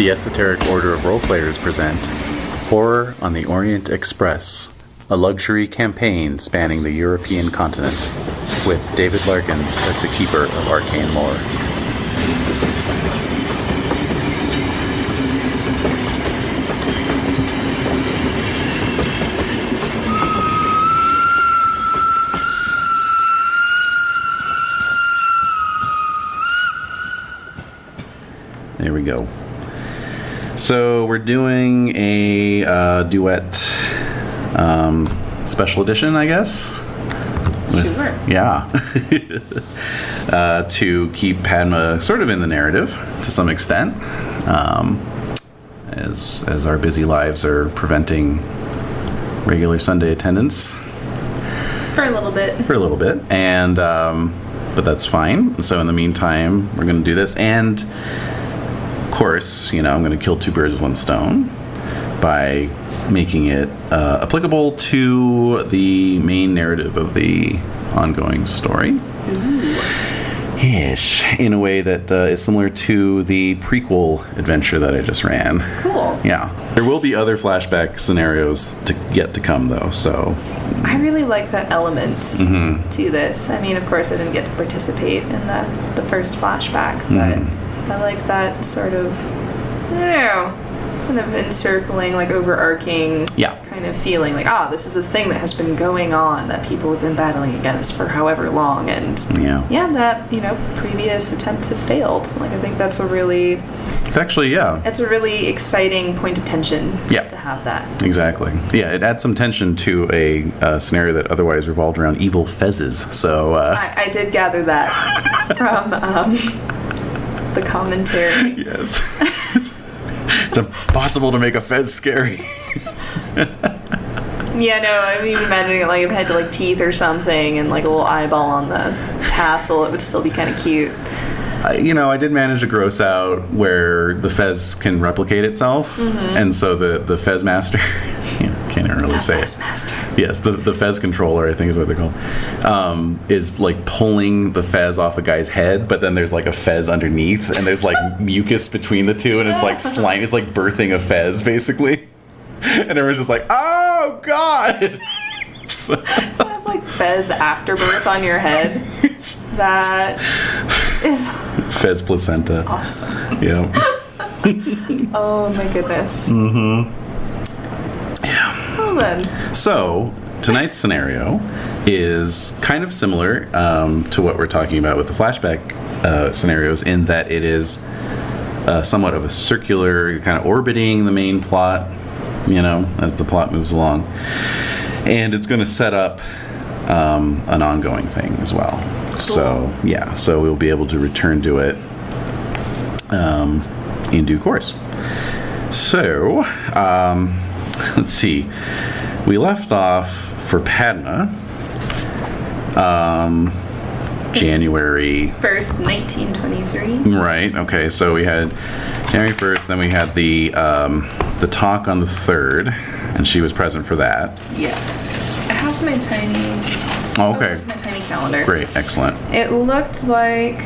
The Esoteric Order of Roleplayers present Horror on the Orient Express, a luxury campaign spanning the European continent, with David Larkins as the keeper of arcane lore. There we go. So we're doing a Duet special edition, I guess. Sure. Yeah. To keep Padma sort of in the narrative to some extent, as our busy lives are preventing regular Sunday attendance. For a little bit. And but that's fine. So in the meantime, we're going to do this, and of course, I'm going to kill two birds with one stone by making it applicable to the main narrative of the ongoing story. Ooh. Yes, in a way that is similar to the prequel adventure that I just ran. Cool. Yeah. There will be other flashback scenarios yet to come, though, so... I really like that element to this. I mean, of course, I didn't get to participate in the first flashback, but I like that sort of, kind of encircling, like overarching kind of feeling. Like, this is a thing that has been going on that people have been battling against for however long. And that, previous attempts have failed. Like, I think that's a really... It's actually, it's a really exciting point of tension to have that. Exactly. Yeah, it adds some tension to a scenario that otherwise revolved around evil fezzes. So... I did gather that from the commentary. Yes. It's impossible to make a fez scary. Yeah, no, I'm even imagining it like if it had like teeth or something and like a little eyeball on the tassel, it would still be kind of cute. I did manage to gross out where the fez can replicate itself, and so the fez master, can't even really say fez it. Master. Yes, the fez controller, I think is what they're called, is like pulling the fez off a guy's head, but then there's like a fez underneath, and there's like mucus between the two, and it's like slime. It's like birthing a fez, basically. And everyone's just like, oh god! So, do you have like fez afterbirth on your head? That is fez placenta. Awesome. Yeah. Oh my goodness. Yeah. Well then. So tonight's scenario is kind of similar to what we're talking about with the flashback scenarios, in that it is somewhat of a circular, kind of orbiting the main plot, as the plot moves along. And it's going to set up an ongoing thing as well. Cool. So we'll be able to return to it in due course. So, let's see. We left off for Padma January 1st, 1923. Right. Okay. So we had January 1st, then we had the talk on the 3rd, and she was present for that. Yes. I have my tiny... Oh, okay. My tiny calendar. Great. Excellent. It looked like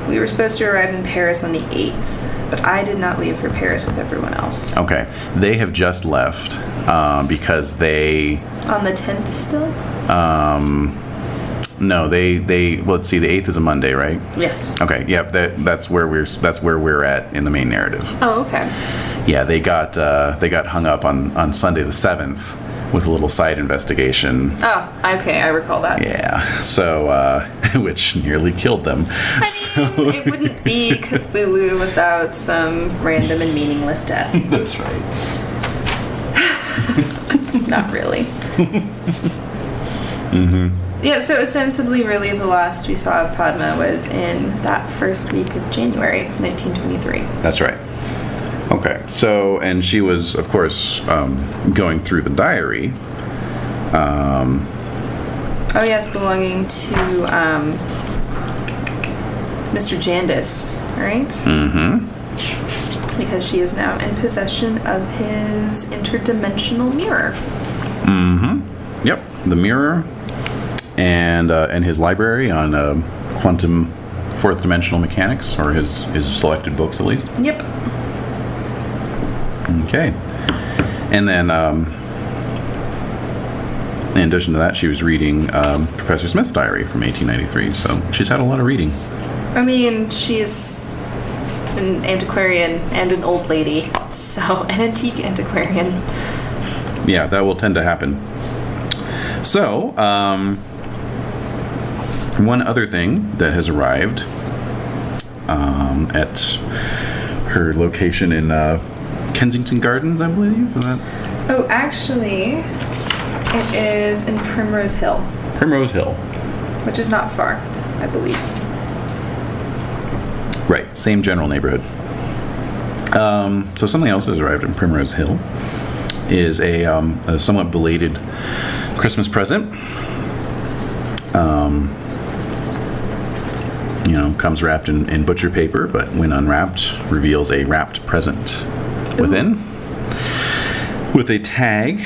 we were supposed to arrive in Paris on the 8th, but I did not leave for Paris with everyone else. Okay. They have just left because they... On the 10th still? No, they well, let's see, the 8th is a Monday, right? Yes. Okay, yep, that's where we're at in the main narrative. Oh, okay. Yeah, they got hung up on Sunday the 7th with a little side investigation. Oh, okay, I recall that. Yeah, so which nearly killed them. It wouldn't be Cthulhu without some random and meaningless death. That's right. Not really. Yeah, so ostensibly, really, the last we saw of Padma was in that first week of January, 1923. That's right. Okay, so, and she was, of course, going through the diary. Oh, yes, belonging to Mr. Jandis, right? Because she is now in possession of his interdimensional mirror. Yep, the mirror. And his library on quantum fourth dimensional mechanics, or his selected books at least. Yep. Okay. And then, in addition to that, she was reading Professor Smith's diary from 1893. So she's had a lot of reading. I mean, she's an antiquarian and an old lady, so an antique antiquarian. Yeah, that will tend to happen. So, one other thing that has arrived at her location in Kensington Gardens, I believe. Is that? Oh, actually, it is in Primrose Hill. Primrose Hill. Which is not far, I believe. Right, same general neighborhood. So something else that has arrived in Primrose Hill is a somewhat belated Christmas present. Comes wrapped in butcher paper, but when unwrapped, reveals a wrapped present within. With a tag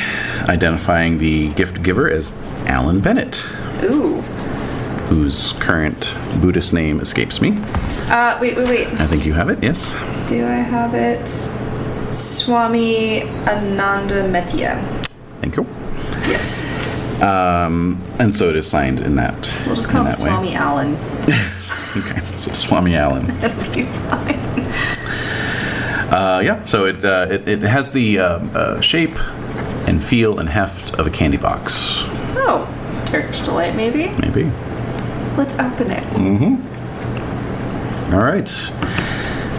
identifying the gift giver as Alan Bennett. Ooh. Whose current Buddhist name escapes me. Wait. I think you have it, yes? Do I have it? Swami Ananda Metia. Thank you. Yes. And so it is signed in that. We'll just call him Swami Alan. Okay, so Swami Alan. That'll be fine. So it has the shape and feel and heft of a candy box. Oh, Turkish Delight, maybe? Maybe. Let's open it. Mm-hmm. All right.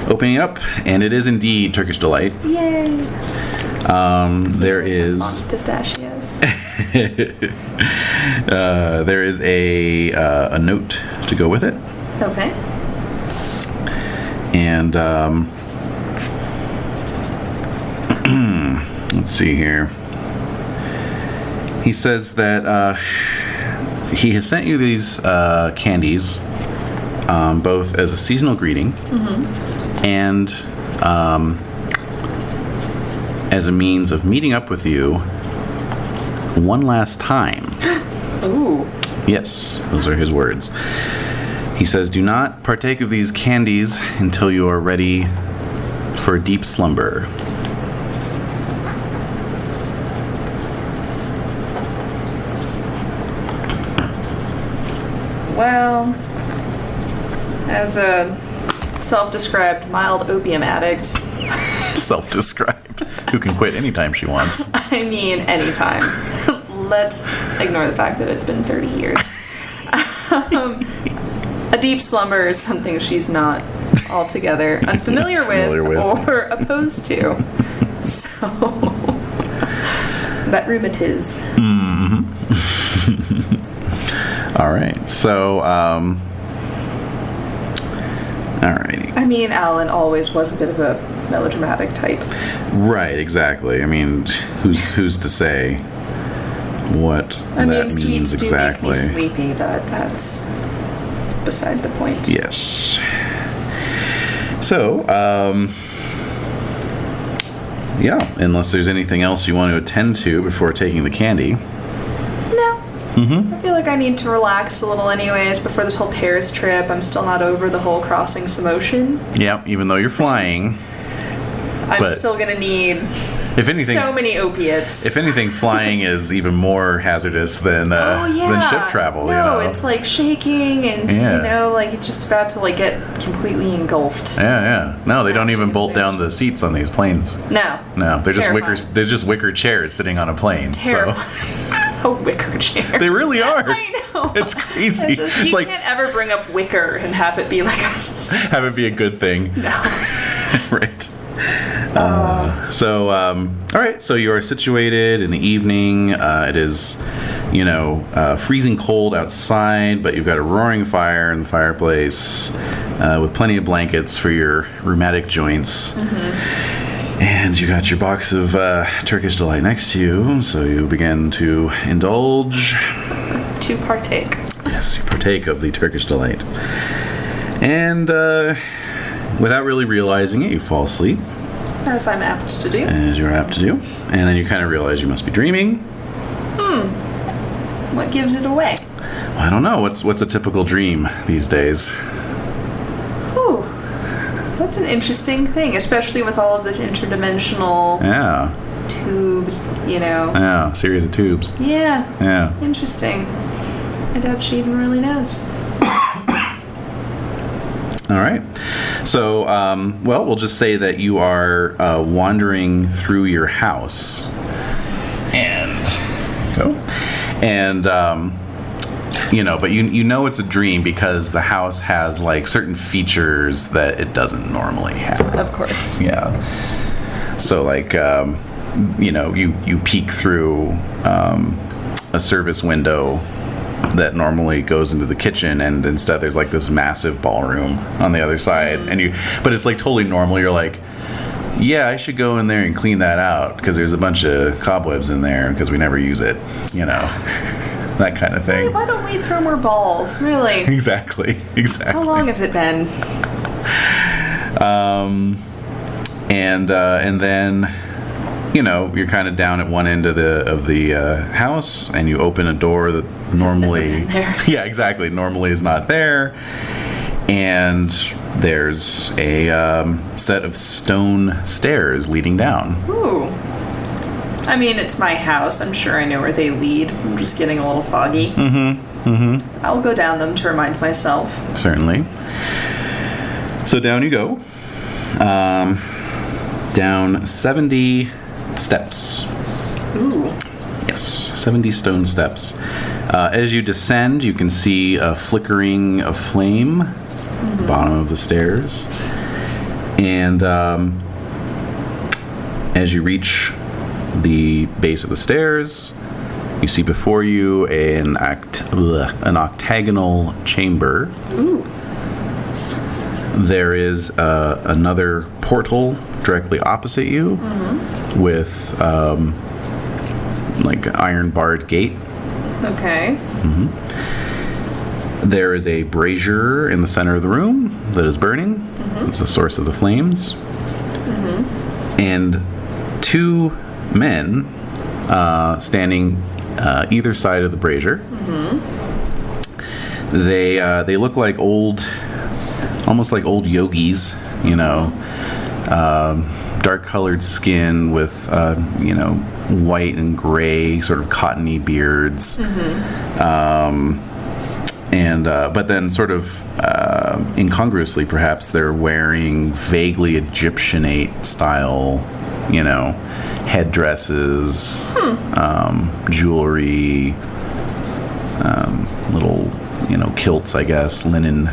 Opening up, and it is indeed Turkish Delight. Yay! There is pistachios. there is a note to go with it. Okay. And let's see here. He says that he has sent you these candies, both as a seasonal greeting and as a means of meeting up with you one last time. Ooh. Yes, those are his words. He says, do not partake of these candies until you are ready for a deep slumber. Well, as a self-described mild opium addict. Self-described. Who can quit anytime she wants. I mean, anytime. Let's ignore the fact that it's been 30 years. A deep slumber is something she's not altogether unfamiliar with or opposed to. So, that room it is. Mm-hmm. All right. So, alrighty. I mean, Alan always was a bit of a melodramatic type. Right, exactly. I mean, who's to say what that means sweets exactly? Do make me sleepy, but that's beside the point. Yes. So, unless there's anything else you want to attend to before taking the candy. No. Mm-hmm. I feel like I need to relax a little anyways before this whole Paris trip. I'm still not over the whole crossing Samotion. Yeah, even though you're flying. I'm still going to need so many opiates. If anything, flying is even more hazardous than ship travel. No, it's like shaking and, like it's just about to like get completely engulfed. Yeah. No, they don't even bolt down the seats on these planes. No. They're just wicker chairs sitting on a plane. Terrifying. So. A wicker chair. They really are. I know. It's crazy. You can't ever bring up wicker and have it be like have it be a good thing. No. Right. All right. So you are situated in the evening. It is, freezing cold outside, but you've got a roaring fire in the fireplace with plenty of blankets for your rheumatic joints. Mm-hmm. And you got your box of Turkish Delight next to you, so you begin to indulge. To partake. Yes, you partake of the Turkish Delight. And without really realizing it, you fall asleep. As I'm apt to do. As you're apt to do. And then you kind of realize you must be dreaming. What gives it away? Well, I don't know. What's a typical dream these days? That's an interesting thing, especially with all of this interdimensional tubes, Yeah, series of tubes. Yeah. Interesting. I doubt she even really knows. All right. So, we'll just say that you are wandering through your house. But you know it's a dream because the house has like certain features that it doesn't normally have. Of course. Yeah. So like, you peek through a service window that normally goes into the kitchen, and instead there's like this massive ballroom on the other side, but it's like totally normal. You're like, yeah, I should go in there and clean that out because there's a bunch of cobwebs in there because we never use it, that kind of thing. Hey, why don't we throw more balls? Really? Exactly. How long has it been? And then, you're kind of down at one end of the house, and you open a door that normally, yeah, exactly, normally is not there. And there's a set of stone stairs leading down. Ooh. I mean, it's my house. I'm sure I know where they lead. I'm just getting a little foggy. I'll go down them to remind myself. Certainly. So down you go. Down 70 steps. Ooh. Yes, 70 stone steps. As you descend, you can see a flickering of flame at the bottom of the stairs. And as you reach the base of the stairs, you see before you an octagonal chamber. Ooh. There is another portal directly opposite you with like an iron barred gate. Okay. There is a brazier in the center of the room that is burning. It's the source of the flames. And two men standing either side of the brazier. They look like almost like old yogis, dark colored skin with white and gray sort of cottony beards. But then sort of incongruously perhaps they're wearing vaguely Egyptianate style headdresses, jewelry, little kilts, I guess, linen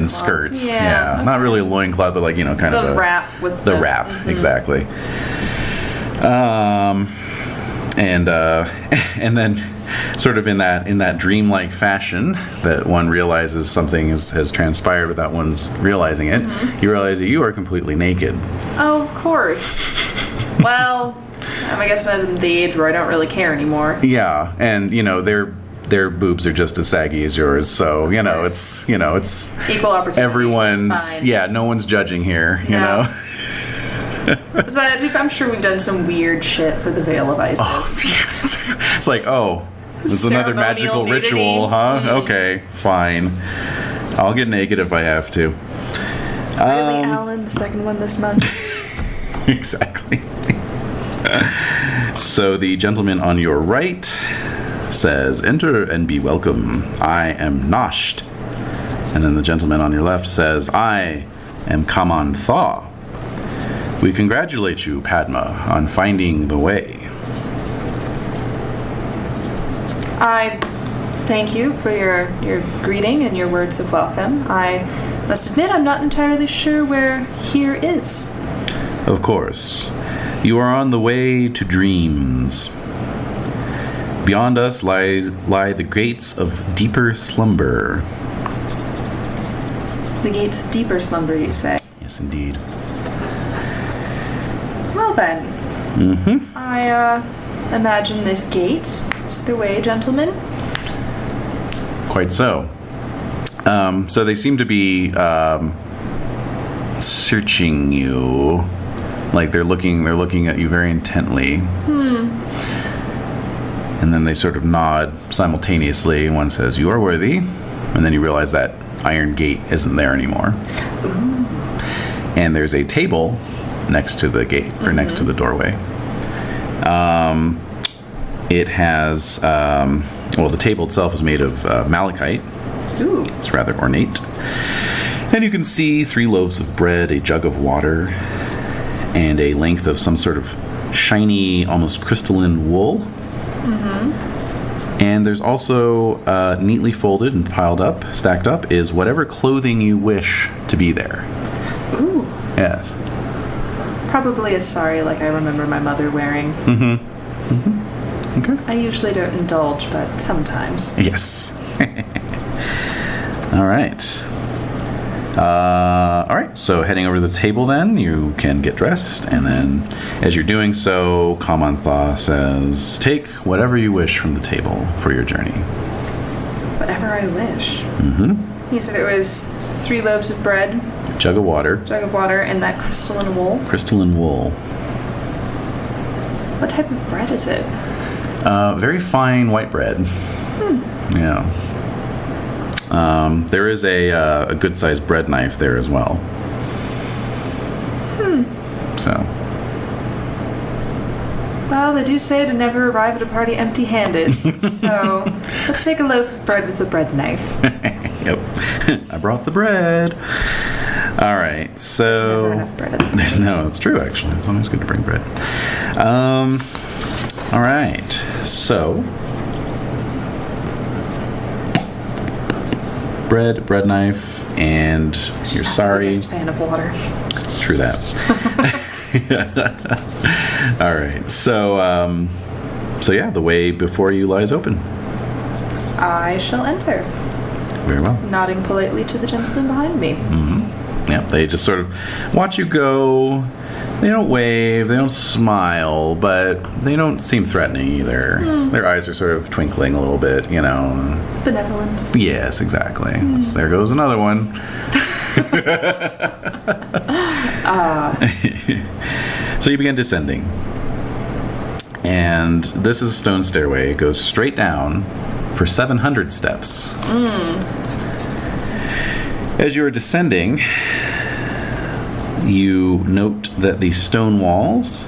skirts. Yeah, okay. Not really a loincloth, but like kind of the wrap with the wrap. Exactly. And then sort of in that dreamlike fashion that one realizes something has transpired without one's realizing it, you realize that you are completely naked. Oh, of course. Well, I guess I'm at the age where I don't really care anymore. Yeah, and their boobs are just as saggy as yours, so it's equal opportunity. Everyone's no one's judging here. Besides, I'm sure we've done some weird shit for the Veil of Isis. It's like, it's another magical nudity. Ritual, huh? Okay, fine. I'll get naked if I have to. Really, Alan? The second one this month? Exactly. So the gentleman on your right says, "Enter and be welcome. I am Nosht." And then the gentleman on your left says, "I am Kaman Thaw. We congratulate you, Padma, on finding the way." I thank you for your greeting and your words of welcome. I must admit I'm not entirely sure where here is. Of course. You are on the way to dreams. Beyond us lie the gates of deeper slumber. The gates of deeper slumber, you say? Yes, indeed. Well then. I imagine this gate is the way, gentlemen. Quite so. So they seem to be searching you. Like they're looking at you very intently. And then they sort of nod simultaneously. One says, "You are worthy." And then you realize that iron gate isn't there anymore. Ooh. and there's a table next to the gate, or next to the doorway. It has, the table itself is made of malachite. Ooh. It's rather ornate. And you can see 3 loaves of bread, a jug of water, and a length of some sort of shiny, almost crystalline wool. And there's also, neatly folded and piled up, stacked up, is whatever clothing you wish to be there. Ooh. Yes. Probably a sari like I remember my mother wearing. Okay. I usually don't indulge, but sometimes. Yes. All right. All right, so heading over to the table then, you can get dressed, and then as you're doing so, Kamantha says, take whatever you wish from the table for your journey. Whatever I wish. He said it was 3 loaves of bread, Jug of water. And that crystalline wool. Crystalline wool. What type of bread is it? Very fine white bread. Yeah. There is a good-sized bread knife there as well. So. Well, they do say to never arrive at a party empty-handed. So, let's take a loaf of bread with a bread knife. Yep. I brought the bread. All right, so... There's never enough bread at the party. No, it's true, actually. It's always good to bring bread. All right, so... bread knife, and you're sorry. I'm the biggest fan of water. True that. All right. So yeah, the way before you lies open. I shall enter, Very well. nodding politely to the gentleman behind me. Yeah, they just sort of watch you go. They don't wave, they don't smile, but they don't seem threatening either. Their eyes are sort of twinkling a little bit, you know. Benevolence. Yes, exactly. So there goes another one. So you begin descending. And this is a stone stairway. It goes straight down for 700 steps. As you are descending, you note that the stone walls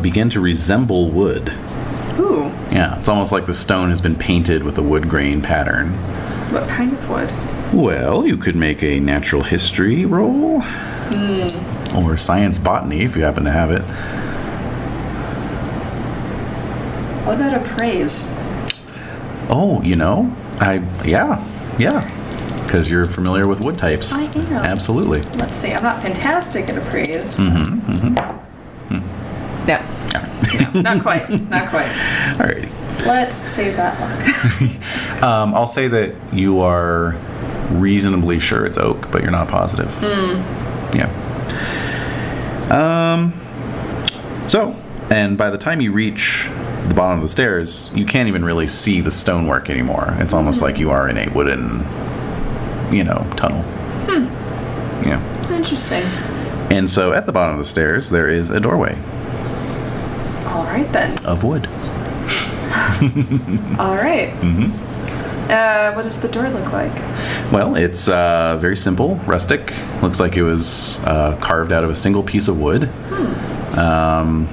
begin to resemble wood. Ooh. Yeah, it's almost like the stone has been painted with a wood grain pattern. What kind of wood? Well, you could make a natural history roll. Or science botany, if you happen to have it. What about appraise? Oh, you know, yeah. Because you're familiar with wood types. I am. Absolutely. Let's see, I'm not fantastic at appraise. No. No, not quite. Alrighty. Let's save that one. I'll say that you are reasonably sure it's oak, but you're not positive. Yeah. So, and by the time you reach the bottom of the stairs, you can't even really see the stonework anymore. It's almost like you are in a wooden, tunnel. Yeah. Interesting. And so at the bottom of the stairs, there is a doorway. All right, then. Of wood. All right. What does the door look like? Well, it's very simple, rustic. Looks like it was carved out of a single piece of wood.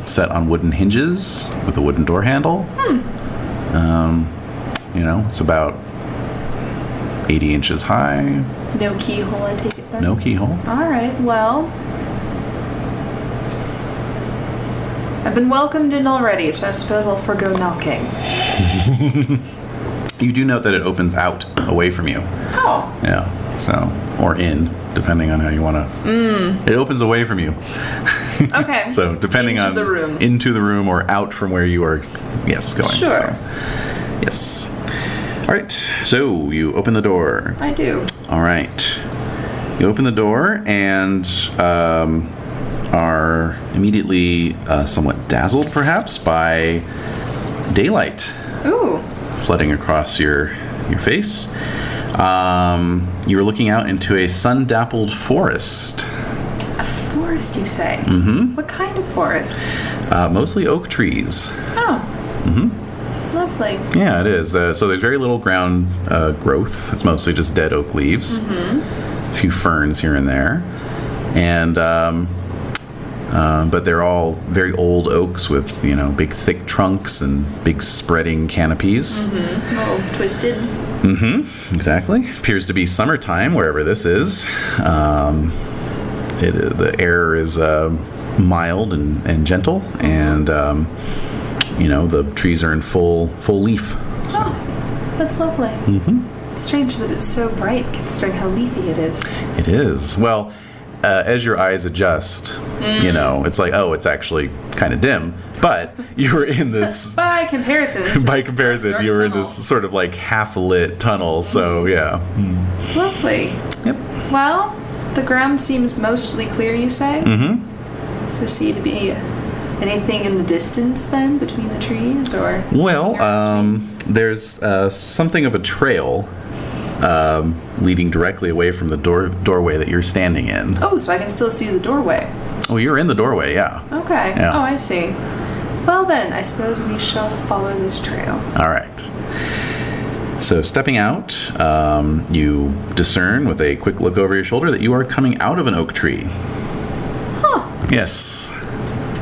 Set on wooden hinges with a wooden door handle. It's about 80 inches high. No keyhole, I take it then? No keyhole. All right, well, I've been welcomed in already, so I suppose I'll forgo knocking. You do note that it opens out away from you. Oh. Yeah, so, or in, depending on how you want to. It opens away from you. Okay. So, depending on. Into the room. Into the room or out from where you are, going. Sure. So, yes. All right, so you open the door. I do. All right. You open the door and are immediately somewhat dazzled, perhaps, by daylight. Ooh. Flooding across your face. You were looking out into a sun-dappled forest. A forest, you say? What kind of forest? Mostly oak trees. Oh. Lovely. Yeah, it is. So there's very little ground growth. It's mostly just dead oak leaves. few ferns here and there, and but they're all very old oaks with big thick trunks and big spreading canopies. All twisted. Exactly. Appears to be summertime wherever this is. The air is mild and gentle, and the trees are in full leaf. So. Oh, that's lovely. It's strange that it's so bright considering how leafy it is. It is. Well, as your eyes adjust, it's like, oh, it's actually kind of dim, but you were in this... By comparison, you were in this sort of like half-lit tunnel, so yeah. Lovely. Yep. Well, the ground seems mostly clear, you say? Does there seem to be anything in the distance then between the trees, or? Well, there's something of a trail leading directly away from the doorway that you're standing in. Oh, so I can still see the doorway. Oh, you're in the doorway, yeah. Okay. Yeah. Oh, I see. Well then, I suppose we shall follow this trail. All right. So stepping out, you discern with a quick look over your shoulder that you are coming out of an oak tree. Huh. Yes.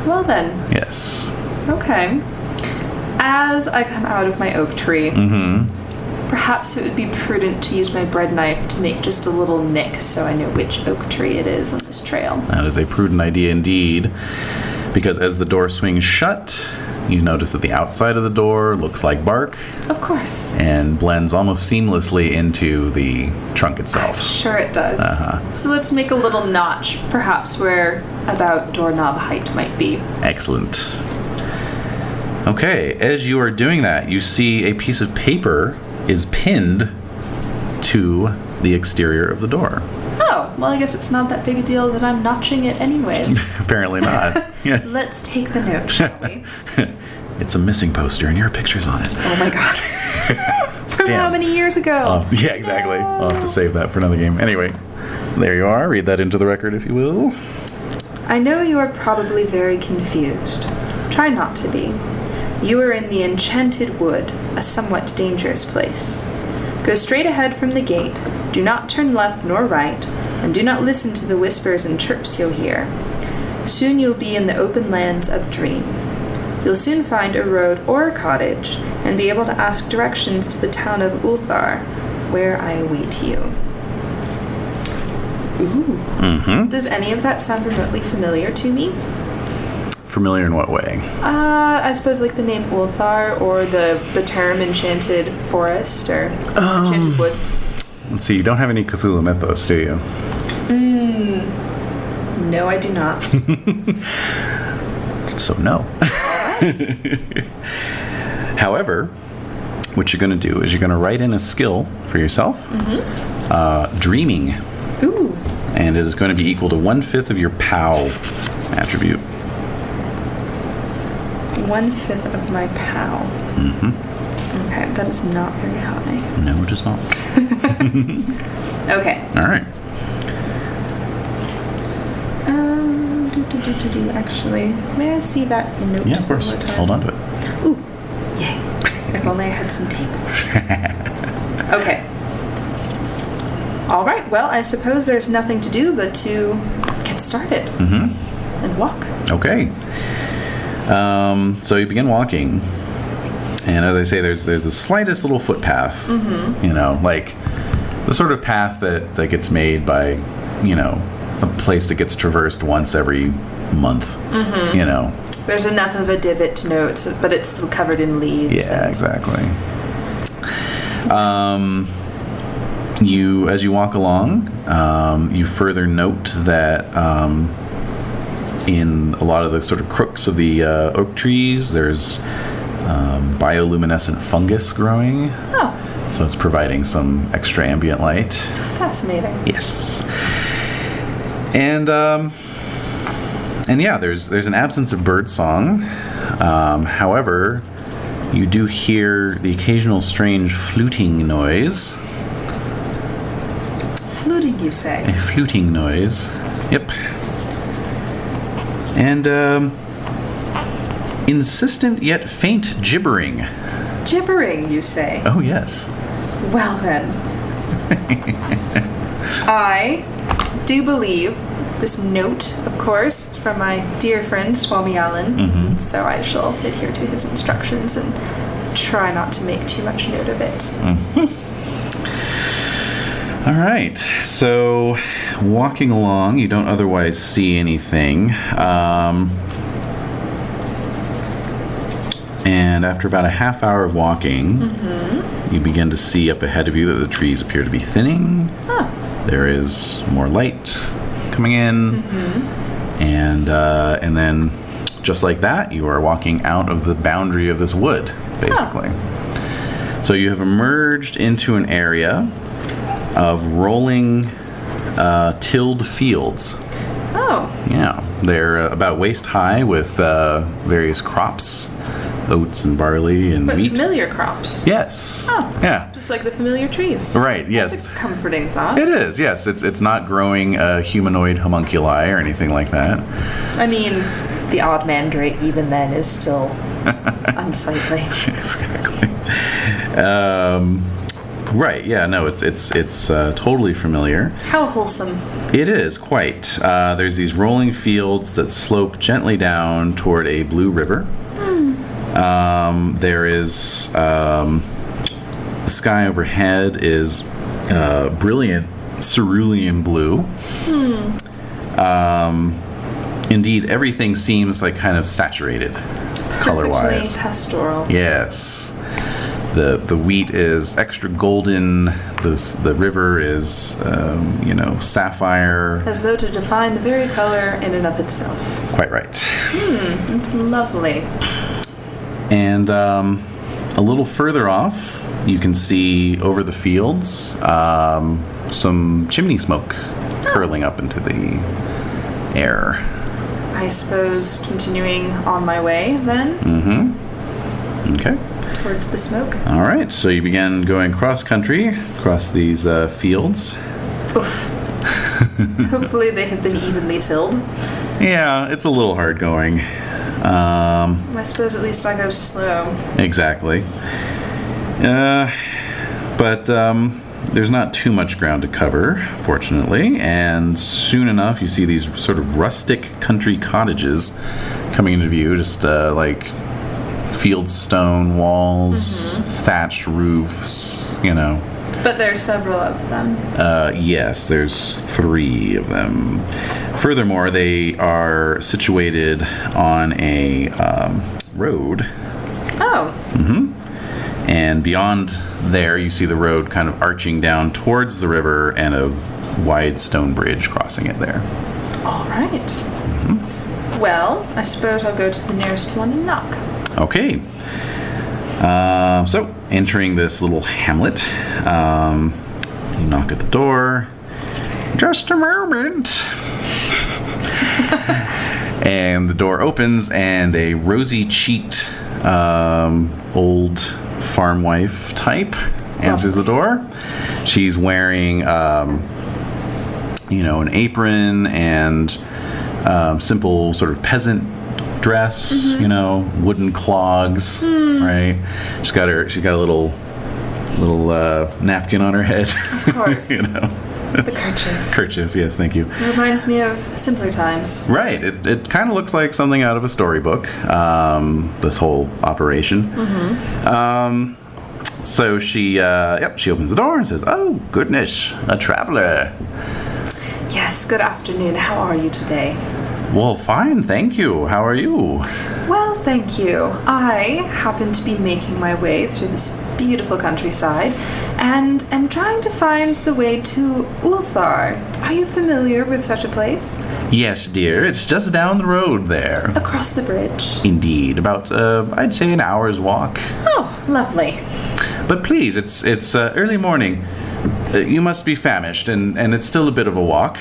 Well then. Yes. Okay. As I come out of my oak tree, perhaps it would be prudent to use my bread knife to make just a little nick so I know which oak tree it is on this trail. That is a prudent idea indeed, because as the door swings shut, you notice that the outside of the door looks like bark. Of course. And blends almost seamlessly into the trunk itself. Sure it does. So let's make a little notch, perhaps where about doorknob height might be. Excellent. Okay, as you are doing that, you see a piece of paper is pinned to the exterior of the door. Oh, well, I guess it's not that big a deal that I'm notching it anyways. Apparently not. Yes. Let's take the note, shall we? It's a missing poster and your picture's on it. Oh my god. From Damn. how many years ago? Yeah, exactly. I'll have to save that for another game. Anyway, there you are. Read that into the record, if you will. I know you are probably very confused. Try not to be. You are in the Enchanted Wood, a somewhat dangerous place. Go straight ahead from the gate, do not turn left nor right, and do not listen to the whispers and chirps you'll hear. Soon you'll be in the open lands of Dream. You'll soon find a road or a cottage, and be able to ask directions to the town of Ulthar, where I await you. Ooh. Does any of that sound remotely familiar to me? Familiar in what way? I suppose like the name Ulthar, or the term Enchanted Forest, or Enchanted Wood. Let's see, you don't have any Cthulhu mythos, do you? No, I do not. So no. However, what you're going to do is you're going to write in a skill for yourself, dreaming. Ooh. And it is going to be equal to 1/5 of your POW attribute. 1/5 of my POW. Okay, that is not very high. No, it is not. Okay. All right. Actually, may I see that note? Yeah, of course. one more time? Hold on to it. Ooh, yay. If only I had some tape. Okay. All right, well, I suppose there's nothing to do but to get started and walk. Okay. So you begin walking, and as I say, there's the slightest little footpath, like the sort of path that gets made by, a place that gets traversed once every month, There's enough of a divot to know but it's still covered in leaves. Yeah, exactly. As you walk along, you further note that in a lot of the sort of crooks of the oak trees, there's bioluminescent fungus growing. Oh. So it's providing some extra ambient light. Fascinating. Yes. And yeah, there's an absence of bird song. However, you do hear the occasional strange fluting noise. Fluting, you say? A fluting noise. Yep. And insistent yet faint gibbering. Gibbering, you say? Oh, yes. Well then. I do believe this note, of course, from my dear friend Swami Allen. So I shall adhere to his instructions and try not to make too much note of it. All right. So, walking along, you don't otherwise see anything. And after about a half hour of walking, you begin to see up ahead of you that the trees appear to be thinning. Oh. There is more light coming in. And then, just like that, you are walking out of the boundary of this wood, basically. So you have emerged into an area of rolling tilled fields. Oh. Yeah. They're about waist high with various crops, oats and barley and But wheat. familiar crops. Yes. Oh. Yeah. Just like the familiar trees. Right, yes. That's a comforting thought. It is, yes. It's not growing humanoid homunculi or anything like that. I mean, the odd mandrake even then is still unsightly. Exactly. Right, yeah, no, it's totally familiar. How wholesome. It is, quite. There's these rolling fields that slope gently down toward a blue river. There is the sky overhead is brilliant cerulean blue. Indeed, everything seems like kind of saturated color-wise. Perfectly pastoral. Yes. The wheat is extra golden. The river is, sapphire. As though to define the very color in and of itself. Quite right. It's lovely. And a little further off, you can see over the fields some chimney smoke curling up into the air. I suppose continuing on my way then Okay. towards the smoke. All right. So you begin going cross country across these fields. Oof. Hopefully they have been evenly tilled. Yeah, it's a little hard going. I suppose at least I go slow. Exactly. But there's not too much ground to cover, fortunately, and soon enough you see these sort of rustic country cottages coming into view, just like field stone walls, thatched roofs, But there are several of them. Yes, there's 3 of them. Furthermore, they are situated on a road. Oh. And beyond there, you see the road kind of arching down towards the river and a wide stone bridge crossing it there. All right. Well, I suppose I'll go to the nearest one and knock. Okay. So, entering this little hamlet, you knock at the door. Just a moment. And the door opens, and a rosy-cheeked old farm wife type answers the door. She's wearing, an apron and simple sort of peasant dress, wooden clogs, right? She's got a little napkin on her head. Of course. The kerchief. Kerchief, yes, thank you. It reminds me of simpler times. Right. It kind of looks like something out of a storybook, this whole operation. So she opens the door and says, "Oh, goodness, a traveler." Yes, good afternoon. How are you today? Well, fine, thank you. How are you? Well, thank you. I happen to be making my way through this beautiful countryside and am trying to find the way to Ulthar. Are you familiar with such a place? Yes, dear. It's just down the road there. Across the bridge. Indeed. About, I'd say an hour's walk. Oh, lovely. But please, it's early morning. You must be famished, and it's still a bit of a walk.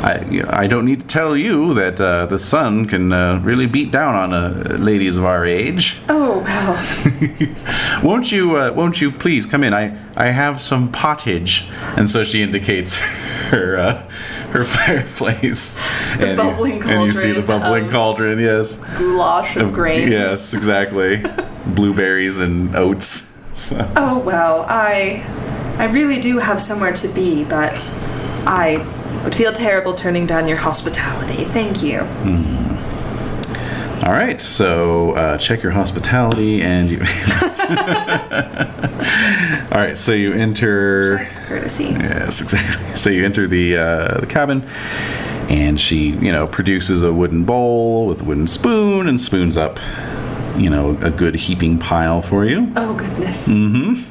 I don't need to tell you that the sun can really beat down on ladies of our age. Oh, well. Won't you please come in? I have some pottage. And so she indicates her fireplace. The bubbling cauldron. And you see the bubbling cauldron, yes. Goulash of grains. Yes, exactly. Blueberries and oats. So. Oh, well, I I really do have somewhere to be, but I would feel terrible turning down your hospitality. Thank you. All right, so check your hospitality, and you. All right, so you enter. Check courtesy. Yes, exactly. So you enter the cabin, and she, produces a wooden bowl with a wooden spoon and spoons up, a good heaping pile for you. Oh goodness. Mm-hmm.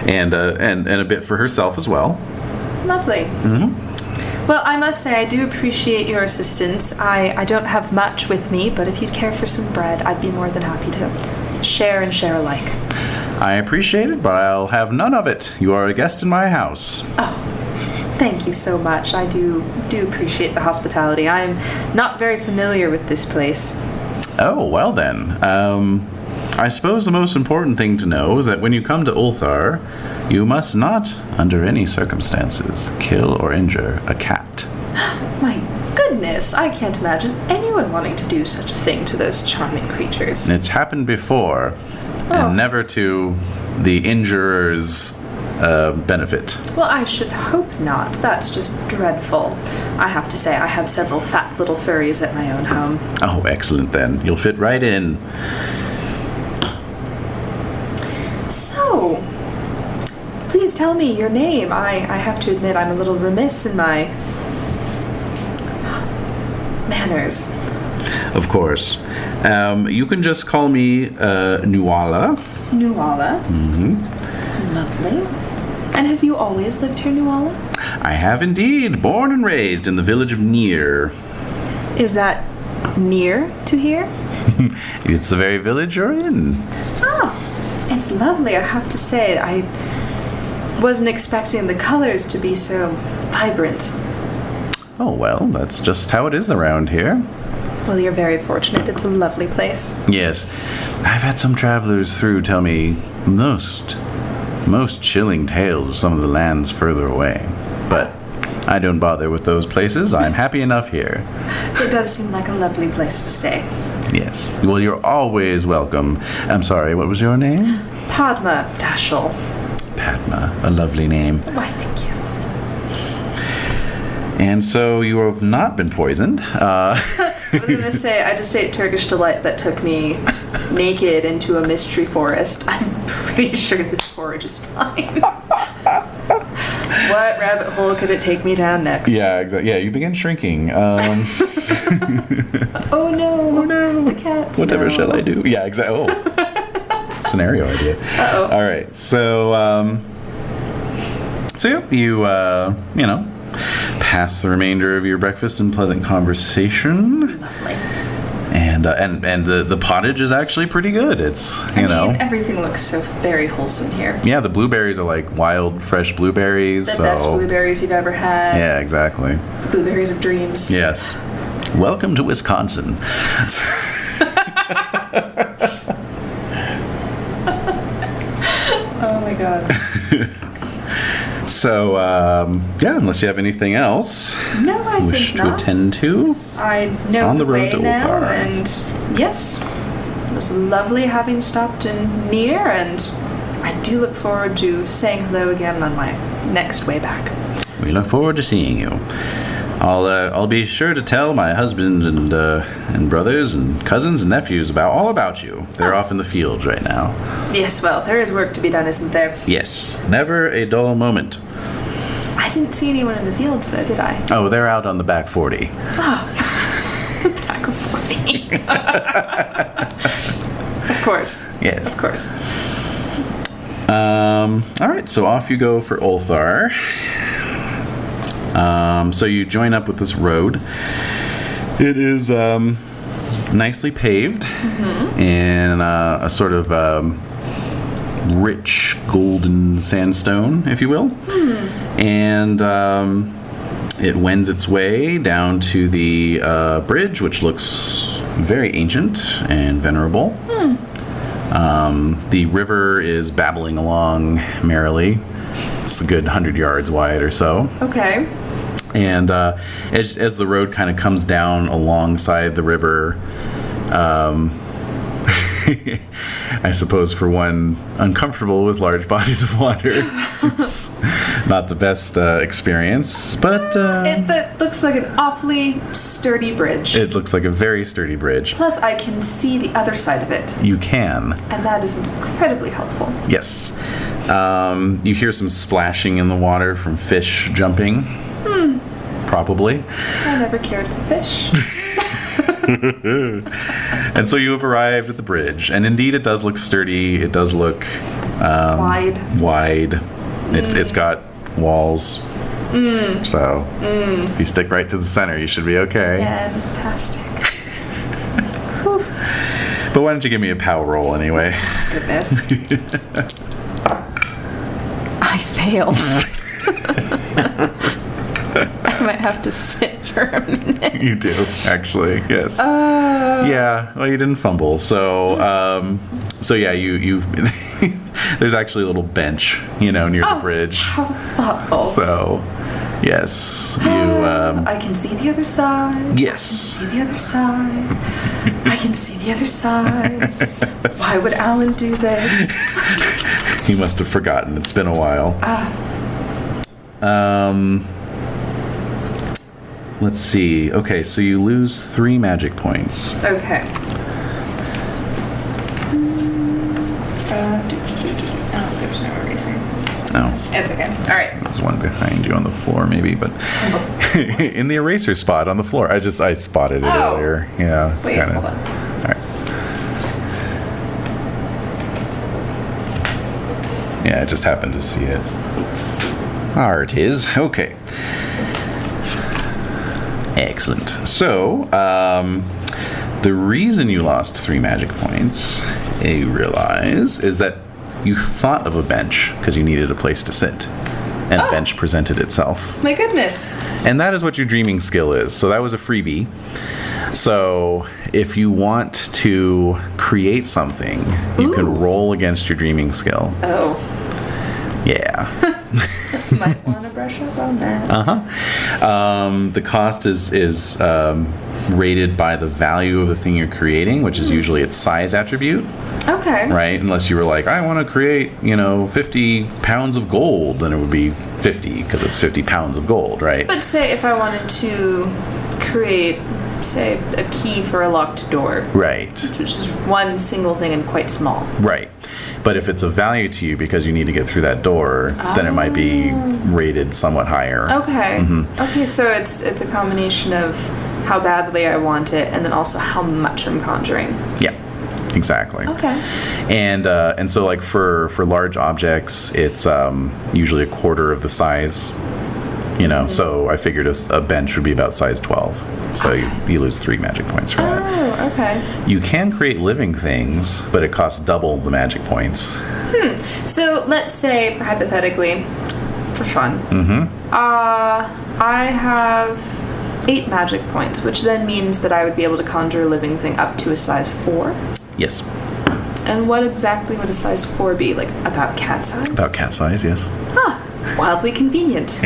and a bit for herself as well. Lovely. Mm-hmm. Well, I must say I do appreciate your assistance. I don't have much with me, but if you'd care for some bread, I'd be more than happy to share and share alike. I appreciate it, but I'll have none of it. You are a guest in my house. Oh, thank you so much. I do appreciate the hospitality. I'm not very familiar with this place. Oh, well then. I suppose the most important thing to know is that when you come to Ulthar, you must not, under any circumstances, kill or injure a cat. My goodness, I can't imagine anyone wanting to do such a thing to those charming creatures. It's happened before, and never to the injurer's benefit. Well, I should hope not. That's just dreadful. I have to say, I have several fat little furries at my own home. Oh, excellent then. You'll fit right in. So, please tell me your name. I have to admit I'm a little remiss in my manners. Of course. You can just call me Nuala. Nuala? Mm-hmm. Lovely. And have you always lived here, Nuala? I have indeed. Born and raised in the village of Near. Is that near to here? It's the very village you're in. Oh, it's lovely, I have to say. I wasn't expecting the colors to be so vibrant. Oh, well, that's just how it is around here. Well, you're very fortunate. It's a lovely place. Yes. I've had some travelers through tell me most chilling tales of some of the lands further away. But I don't bother with those places. I'm happy enough here. It does seem like a lovely place to stay. Yes. Well, you're always welcome. I'm sorry, what was your name? Padma Dashel. Padma. A lovely name. Why, thank you. And so you have not been poisoned. I was going to say, I just ate Turkish Delight that took me naked into a mystery forest. I'm pretty sure this porridge is fine. What rabbit hole could it take me down next? Yeah, exactly. Yeah, you begin shrinking. Oh no. Oh no. The cats. Whatever no. shall I do? Yeah, exactly. Oh. Scenario idea. Uh-oh. All right. So, you pass the remainder of your breakfast in pleasant conversation. Lovely. And the pottage is actually pretty good. It's, I mean, everything looks so very wholesome here. Yeah, the blueberries are like wild, fresh blueberries. The best blueberries you've ever had. Yeah, exactly. The blueberries of dreams. Yes. Welcome to Wisconsin. Oh my god. So, unless you have anything else No, I wish think to not. attend to. I know on the the road way to now, Ulthar. and yes, it was lovely having stopped in Near, and I do look forward to saying hello again on my next way back. We look forward to seeing you. I'll be sure to tell my husband and brothers and cousins and nephews all about you. They're off in the fields right now. Yes, well, there is work to be done, isn't there? Yes, never a dull moment. I didn't see anyone in the fields, though, did I? Oh, they're out on the back 40. Oh, the back of 40. Of course. Yes. Of course. All right, so off you go for Ulthar. So you join up with this road. It is nicely paved in a sort of rich golden sandstone, if you will. And it wends its way down to the bridge, which looks very ancient and venerable. The river is babbling along merrily. It's a good 100 yards wide or so. Okay. And as the road kind of comes down alongside the river, I suppose for one uncomfortable with large bodies of water, it's not the best experience, but... It looks like an awfully sturdy bridge. It looks like a very sturdy bridge. Plus, I can see the other side of it. You can. And that is incredibly helpful. Yes. You hear some splashing in the water from fish jumping. Probably. I never cared for fish. And so you have arrived at the bridge, and indeed it does look sturdy. It does look wide. It's got walls. So if you stick right to the center, you should be okay. Fantastic. But why don't you give me a power roll anyway? Goodness. I failed. I might have to sit for a minute. You do, actually, yes. Yeah, well, you didn't fumble. So yeah, you've there's actually a little bench, near the bridge. How thoughtful. So, yes, you... I can see the other side. Yes. I can see the other side. I can see the other side. Why would Alan do this? He must have forgotten. It's been a while. Let's see. Okay, so you lose 3 magic points. Okay. Oh, there's no eraser. Oh. It's okay. All right. There's one behind you on the floor, maybe, but in the eraser spot on the floor. I spotted it earlier. Yeah, it's kind of. Hold on. All right. Yeah, I just happened to see it. There it is. Okay. Excellent. So, the reason you lost 3 magic points, you realize, is that you thought of a bench because you needed a place to sit. And a bench presented itself. My goodness. And that is what your dreaming skill is. So that was a freebie. So if you want to create something, you can roll against your dreaming skill. Oh. Yeah. Might want to brush up on that. The cost is rated by the value of the thing you're creating, which is usually its size attribute. Okay. Right? Unless you were like, I want to create, 50 pounds of gold, then it would be 50 because it's 50 pounds of gold, right? But say if I wanted to create, say, a key for a locked door. Right. Which is one single thing and quite small. Right. But if it's of value to you because you need to get through that door, then it might be rated somewhat higher. Okay. Okay, so it's a combination of how badly I want it and then also how much I'm conjuring. Yeah. Exactly. Okay. And so like for large objects, it's usually a quarter of the size. So I figured a bench would be about size 12. So you lose 3 magic points for that. Oh, okay. You can create living things, but it costs double the magic points. So let's say, hypothetically, for fun, I have 8 magic points, which then means that I would be able to conjure a living thing up to a size 4. Yes. And what exactly would a size 4 be? Like about cat size? About cat size, yes. Huh. Wildly convenient.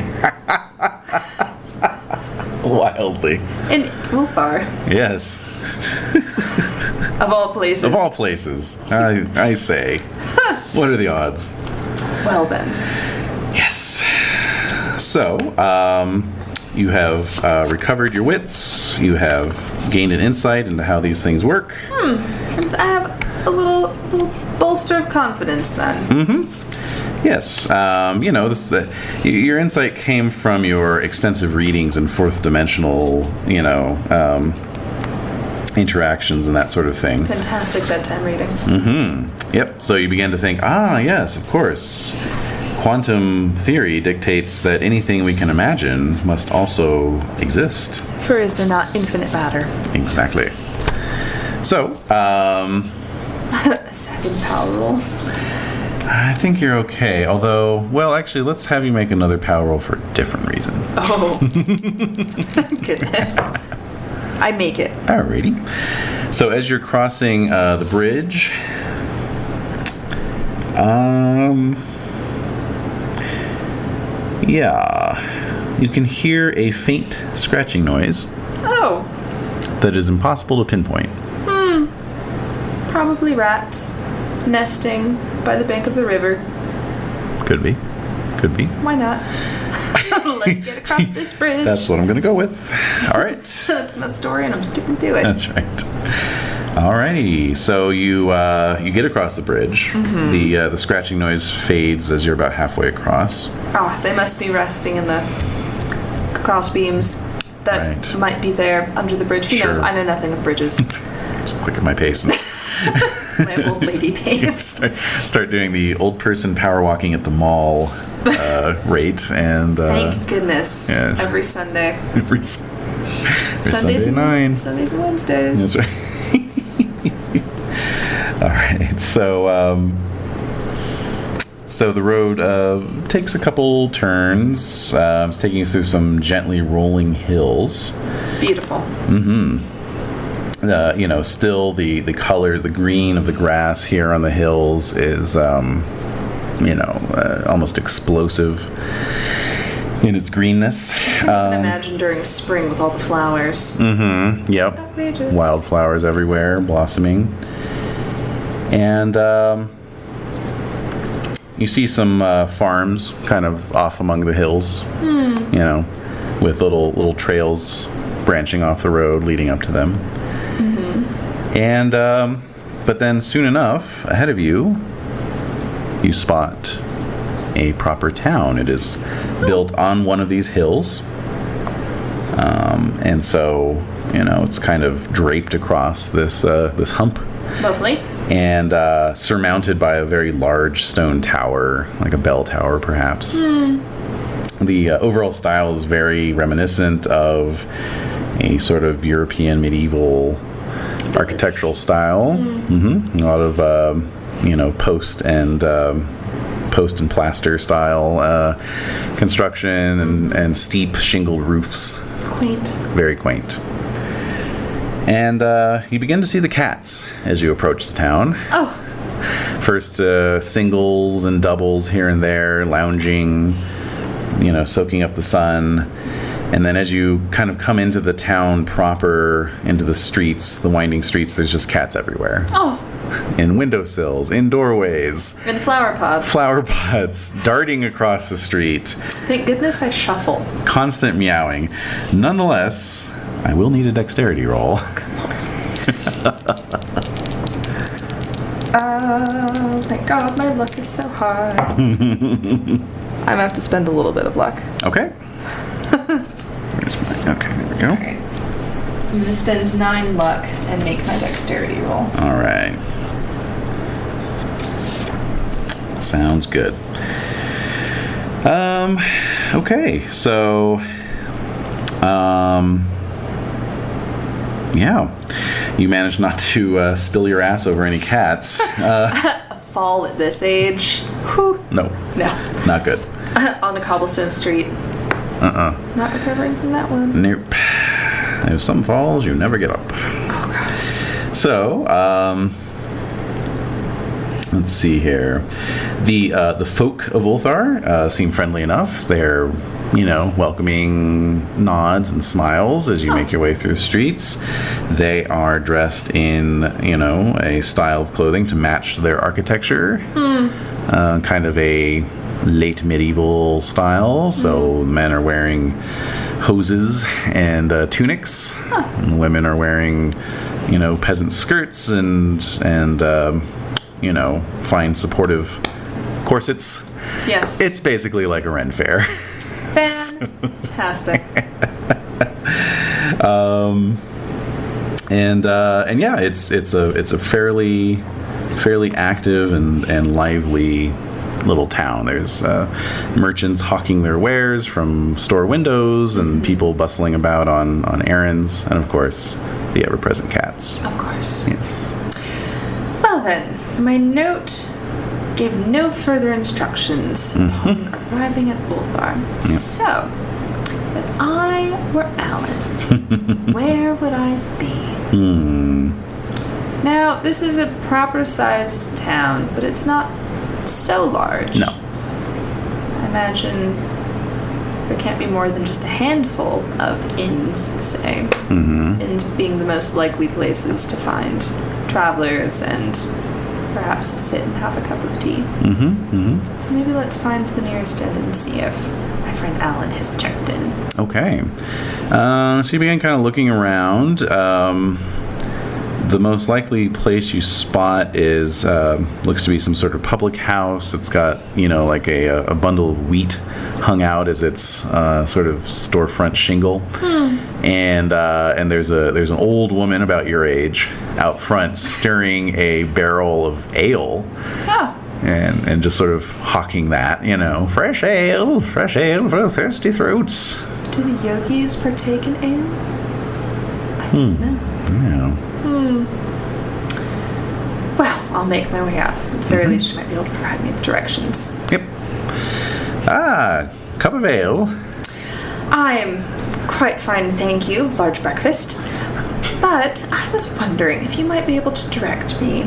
Wildly. In Ulthar. Yes. Of all places. Of all places. I say. What are the odds? Well then. Yes. So, you have recovered your wits. You have gained an insight into how these things work. I have a little bolster of confidence then. Yes. Your insight came from your extensive readings and fourth dimensional, interactions and that sort of thing. Fantastic bedtime reading. Yep. So you began to think, yes, of course. Quantum theory dictates that anything we can imagine must also exist. For is there not infinite matter? Exactly. So, A second power roll. I think you're okay. Although, well, actually, let's have you make another power roll for a different reason. Oh. Goodness. I make it. Alrighty. So as you're crossing the bridge, you can hear a faint scratching noise. Oh. That is impossible to pinpoint. Probably rats nesting by the bank of the river. Could be. Why not? Let's get across this bridge. That's what I'm going to go with. All right. That's my story, and I'm sticking to it. That's right. Alrighty, so you get across the bridge. The scratching noise fades as you're about halfway across. They must be resting in the cross beams that might be there under the bridge. Who knows? I know nothing of bridges. Quick at my pace. My old lady pace. Start doing the old person power walking at the mall rate, and thank goodness. Yes. Every Sunday. Sunday 9. Sundays and Wednesdays. That's right. All right, so the road takes a couple turns. It's taking you through some gently rolling hills. Beautiful. Still the color, the green of the grass here on the hills is, almost explosive in its greenness. I can imagine during spring with all the flowers. Yep. Outrageous. Wildflowers everywhere, blossoming. And you see some farms kind of off among the hills, with little trails branching off the road leading up to them. And but then soon enough, ahead of you spot a proper town. It is built on one of these hills, and so it's kind of draped across this hump. Lovely. And surmounted by a very large stone tower, like a bell tower, perhaps. The overall style is very reminiscent of a sort of European medieval architectural style. A lot of post and plaster style construction and steep shingled roofs. Quaint. Very quaint. And you begin to see the cats as you approach the town. Oh. First singles and doubles here and there, lounging, soaking up the sun. And then as you kind of come into the town proper, into the streets, the winding streets, there's just cats everywhere. Oh. In windowsills, in doorways. In flower pots. Darting across the street. Thank goodness I shuffle. Constant meowing. Nonetheless, I will need a dexterity roll. Thank God my luck is so high. I'm gonna have to spend a little bit of luck. Okay. Okay, there we go. Alright. I'm gonna spend 9 luck and make my dexterity roll. Alright. Sounds good. Okay, so yeah, you managed not to spill your ass over any cats. A fall at this age. Whew. No, not good. On a cobblestone street. Not recovering from that one. Nope. There's some falls you never get up. Oh gosh. So, let's see here. The folk of Ulthar seem friendly enough. They're, welcoming nods and smiles as you make your way through the streets. They are dressed in, a style of clothing to match their architecture. Kind of a late medieval style. So men are wearing hoses and tunics. And women are wearing, peasant skirts and fine supportive corsets. Yes. It's basically like a Ren fair. Fantastic. And yeah, it's a fairly active and lively little town. There's merchants hawking their wares from store windows and people bustling about on errands, and of course the ever-present cats. Of course. Yes. Well then, my note gave no further instructions upon arriving at Ulthar. Yep. So, if I were Alan, where would I be? Now, this is a proper-sized town, but it's not so large. No. I imagine there can't be more than just a handful of inns, say. and being the most likely places to find travelers and perhaps sit and have a cup of tea. So maybe let's find the nearest inn and see if my friend Alan has checked in. Okay. So you begin kind of looking around. The most likely place you spot is looks to be some sort of public house. It's got, like a bundle of wheat hung out as its sort of storefront shingle, and there's an old woman about your age out front stirring a barrel of ale. Oh. And just sort of hawking that, fresh ale for thirsty throats. Do the yogis partake in ale? I don't know. Yeah. Well, I'll make my way up. At the very least, she might be able to provide me with directions. Yep. Cup of ale. I'm quite fine, thank you. Large breakfast. But I was wondering if you might be able to direct me.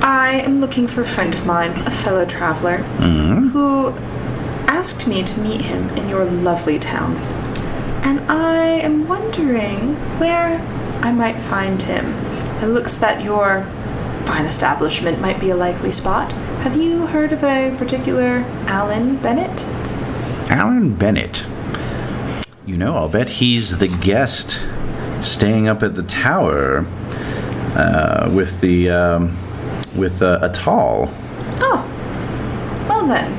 I am looking for a friend of mine, a fellow traveler, who asked me to meet him in your lovely town. And I am wondering where I might find him. It looks that your fine establishment might be a likely spot. Have you heard of a particular Alan Bennett? Alan Bennett. I'll bet he's the guest staying up at the tower with a tall. Oh, well then.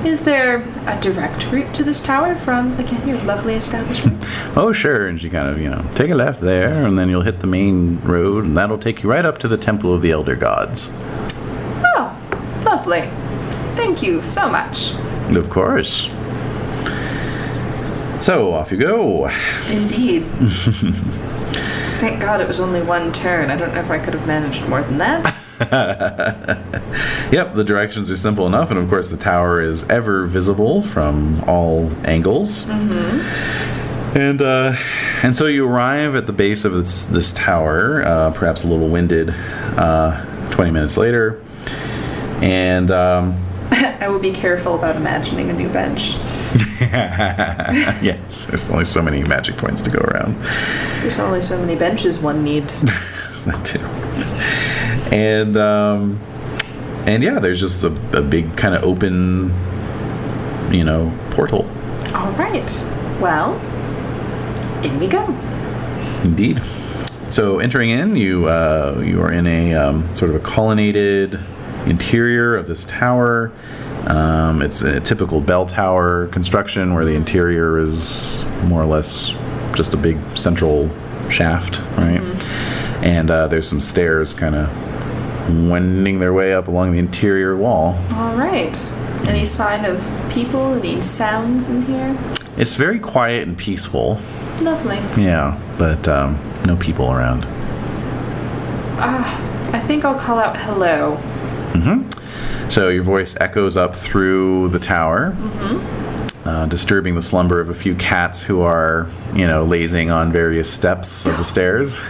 Is there a direct route to this tower from, again, your lovely establishment? Oh, sure. And she kind of, take a left there, and then you'll hit the main road, and that'll take you right up to the Temple of the Elder Gods. Oh, lovely. Thank you so much. Of course. So, off you go. Indeed. Thank God it was only one turn. I don't know if I could have managed more than that. Yep, the directions are simple enough, and of course the tower is ever visible from all angles. And so you arrive at the base of this tower, perhaps a little winded, 20 minutes later, and I will be careful about imagining a new bench. Yes, there's only so many magic points to go around. There's only so many benches one needs. That too. And yeah, there's just a big kind of open, portal. All right. Well, in we go. Indeed. So entering in, you are in a sort of a colonnaded interior of this tower. It's a typical bell tower construction where the interior is more or less just a big central shaft, right? And there's some stairs kind of wending their way up along the interior wall. All right. Any sign of people? Any sounds in here? It's very quiet and peaceful. Lovely. Yeah, but no people around. I think I'll call out hello. So your voice echoes up through the tower, disturbing the slumber of a few cats who are, lazing on various steps of the stairs.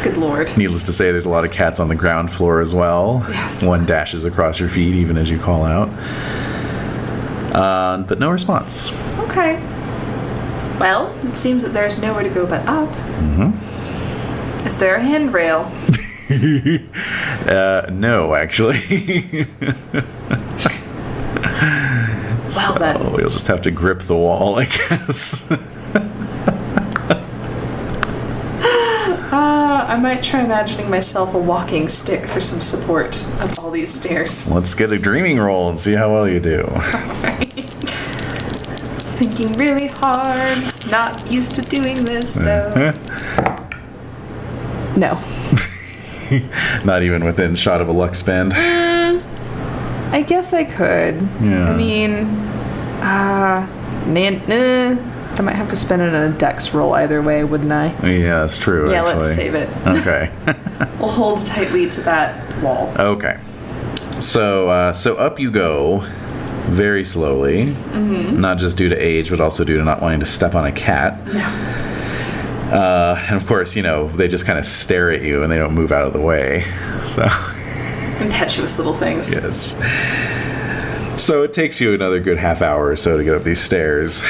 Good Lord. Needless to say, there's a lot of cats on the ground floor as well. Yes. One dashes across your feet even as you call out. But no response. Okay. Well, it seems that there's nowhere to go but up. Is there a handrail? No, actually. Well, then. You'll just have to grip the wall, I guess. I might try imagining myself a walking stick for some support up all these stairs. Let's get a dreaming roll and see how well you do. Thinking really hard. Not used to doing this, though. No. Not even within shot of a luck spend. I guess I could. Yeah. I mean, I might have to spend it on a dex roll either way, wouldn't I? Yeah, that's true. Yeah, actually. let's save it. Okay. We'll hold tightly to that wall. Okay. So up you go, very slowly. Not just due to age, but also due to not wanting to step on a cat. No. And of course, they just kind of stare at you and they don't move out of the way. So. Impetuous little things. Yes. So it takes you another good half hour or so to get up these stairs.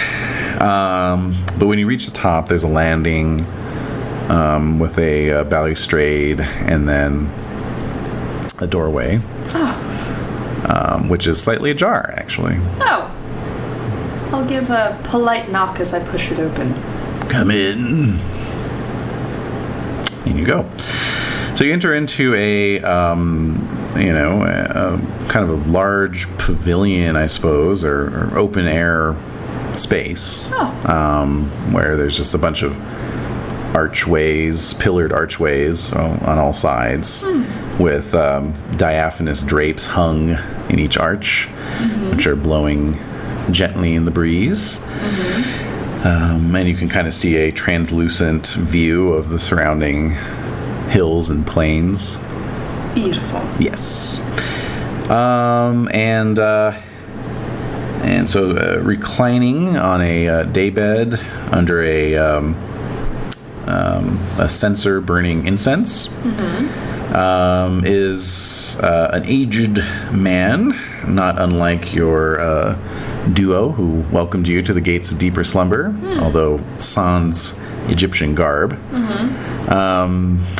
But when you reach the top, there's a landing with a balustrade and then a doorway, which is slightly ajar, actually. Oh. I'll give a polite knock as I push it open. Come in. In you go. So you enter into a kind of a large pavilion, I suppose, or open air space. Where there's just a bunch of archways, pillared archways on all sides, with diaphanous drapes hung in each arch, which are blowing gently in the breeze. And you can kind of see a translucent view of the surrounding hills and plains. Beautiful. Yes. And so reclining on a daybed under a censer burning incense is an aged man, not unlike your duo who welcomed you to the gates of deeper slumber, although sans Egyptian garb.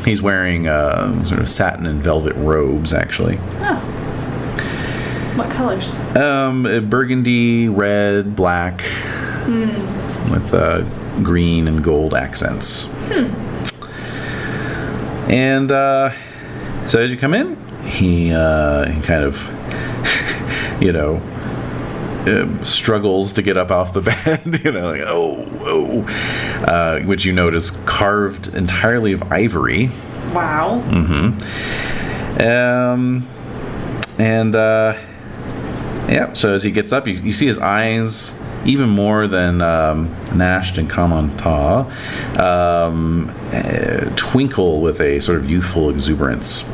He's wearing sort of satin and velvet robes, actually. Oh. What colors? Burgundy, red, black, with green and gold accents. And so as you come in, he kind of, struggles to get up off the bed, which you notice carved entirely of ivory. Wow. So as he gets up, you see his eyes, even more than Nasht and Kamanta, twinkle with a sort of youthful exuberance.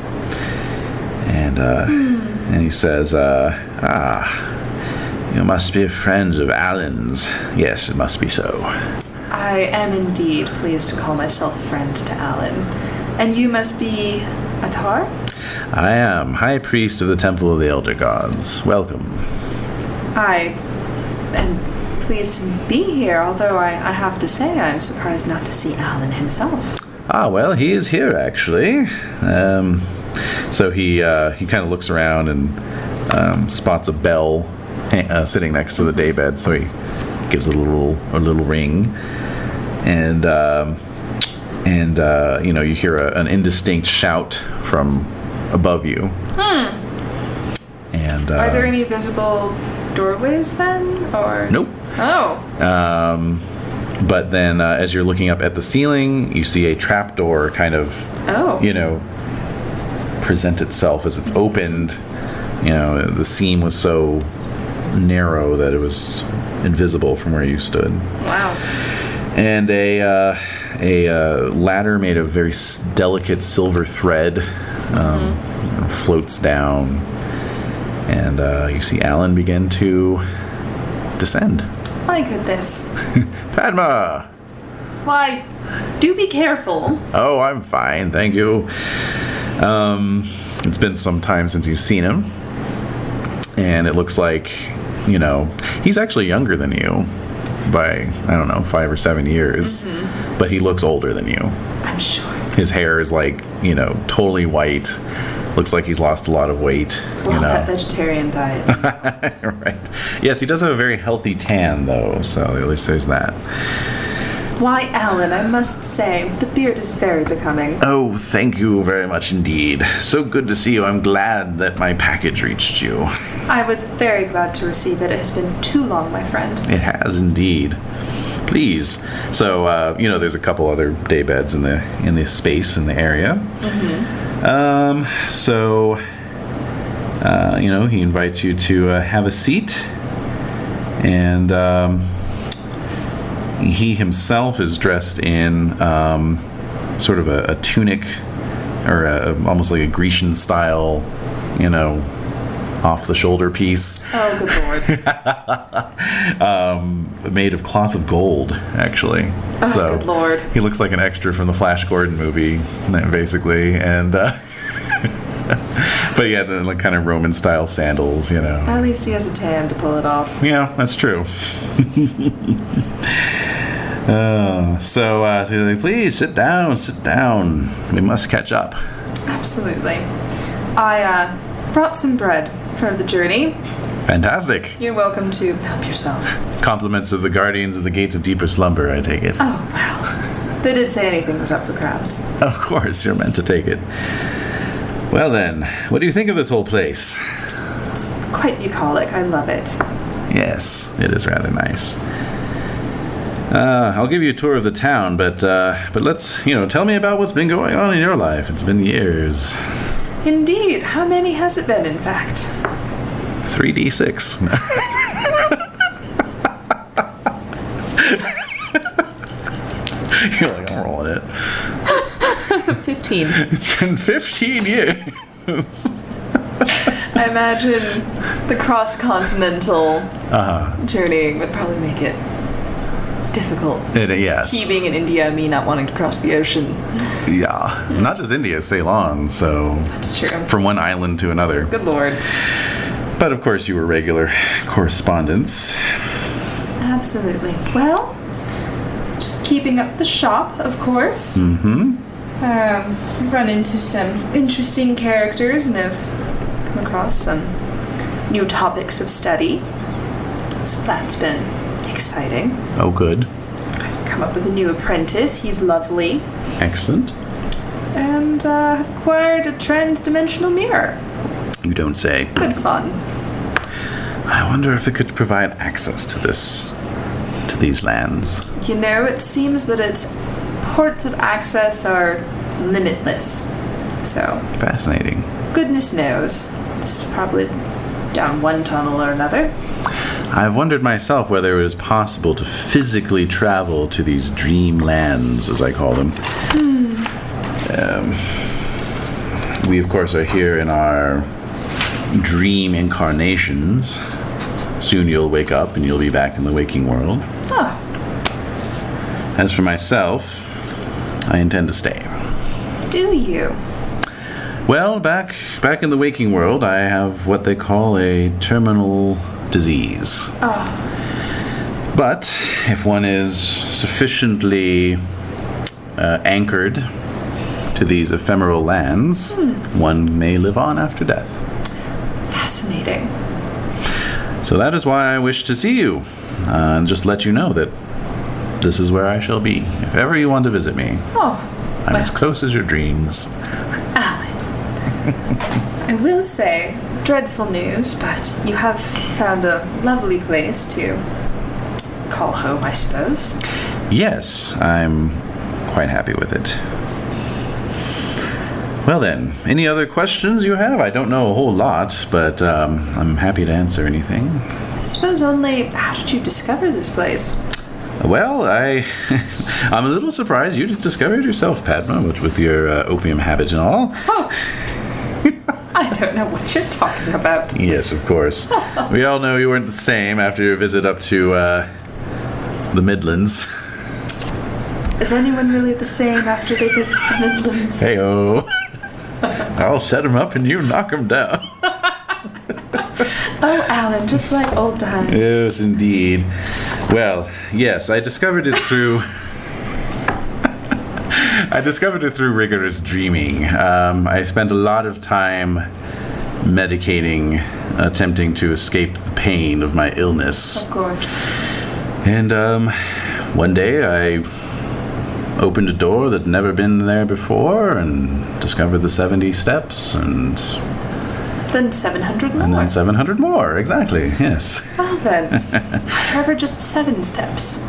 And he says, you must be a friend of Alan's. Yes, it must be so. I am indeed pleased to call myself friend to Alan. And you must be Atar? I am High Priest of the Temple of the Elder Gods. Welcome. I am pleased to be here, although I have to say I'm surprised not to see Alan himself. Well, he is here, actually. So he kind of looks around and spots a bell sitting next to the daybed, so he gives a little ring, and you hear an indistinct shout from above you. And are there any visible doorways then, or nope? Oh. But then as you're looking up at the ceiling, you see a trapdoor kind of present itself as it's opened. The seam was so narrow that it was invisible from where you stood. Wow. And a ladder made of very delicate silver thread floats down, and you see Alan begin to descend. My goodness. Padma! Why, do be careful. Oh, I'm fine, thank you. It's been some time since you've seen him, and it looks like, he's actually younger than you by, 5 or 7 years, but he looks older than you. I'm sure. His hair is totally white. Looks like he's lost a lot of weight. Well, that vegetarian diet. Right. Yes, he does have a very healthy tan, though, so at least there's that. Why, Alan, I must say, the beard is very becoming. Oh, thank you very much indeed. So good to see you. I'm glad that my package reached you. I was very glad to receive it. It has been too long, my friend. It has indeed. Please. So, there's a couple other day beds in this space in the area. He invites you to have a seat, and he himself is dressed in sort of a tunic, or almost like a Grecian style, off-the-shoulder piece. Oh, good lord. Made of cloth of gold, actually. Oh, so good lord. He looks like an extra from the Flash Gordon movie, basically, and But yeah, the like, kind of Roman style sandals, you know. At least he has a tan to pull it off. Yeah, that's true. So please sit down. We must catch up. Absolutely. I brought some bread for the journey. Fantastic. You're welcome to help yourself. Compliments of the guardians of the gates of deeper slumber, I take it. Oh, well. They did say anything was up for grabs. Of course, you're meant to take it. Well then, what do you think of this whole place? It's quite bucolic. I love it. Yes, it is rather nice. I'll give you a tour of the town, but let's, tell me about what's been going on in your life. It's been years. Indeed. How many has it been, in fact? 3d6. You're like, I'm rolling it. 15. It's been 15 years. I imagine the cross-continental journeying would probably make it difficult. Yes. He being in India, me not wanting to cross the ocean. Yeah. Not just India, Ceylon, so... That's true. From one island to another. Good lord. But of course you were regular correspondents. Absolutely. Well, just keeping up the shop, of course. Mm-hmm. Run into some interesting characters and have come across some new topics of study. So that's been exciting. Oh, good. I've come up with a new apprentice. He's lovely. Excellent. And I've acquired a trans-dimensional mirror. You don't say. Good fun. I wonder if it could provide access to these lands. It seems that its ports of access are limitless. So, Fascinating. goodness knows. This is probably down one tunnel or another. I've wondered myself whether it was possible to physically travel to these dreamlands, as I call them. We, of course, are here in our dream incarnations. Soon you'll wake up and you'll be back in the waking world. Oh, As for myself, I intend to stay. do you? Well, back in the waking world, I have what they call a terminal disease. Oh, But if one is sufficiently anchored to these ephemeral lands, one may live on after death. fascinating. So that is why I wish to see you, and just let you know that this is where I shall be. If ever you want to visit me, Oh, I'm as close as your dreams. Alan. I will say, dreadful news, but you have found a lovely place to call home, I suppose. Yes, I'm quite happy with it. Well then, any other questions you have? I don't know a whole lot, but I'm happy to answer anything. I suppose only, how did you discover this place? Well, I'm a little surprised you discovered yourself, Padma, with your opium habit and all. Oh, I don't know what you're talking about. Yes, of course. We all know you weren't the same after your visit up to the Midlands. Is anyone really the same after they visit the Midlands? Hey-oh. I'll set him up and you knock him down. Oh, Alan, just like old times. Yes, indeed. Well, yes, I discovered it through... rigorous dreaming. I spent a lot of time medicating, attempting to escape the pain of my illness. Of course. And one day I opened a door that had never been there before and discovered the 70 steps and Then 700 more. and then 700 more. Exactly. Yes. Well then, however, just 7 steps.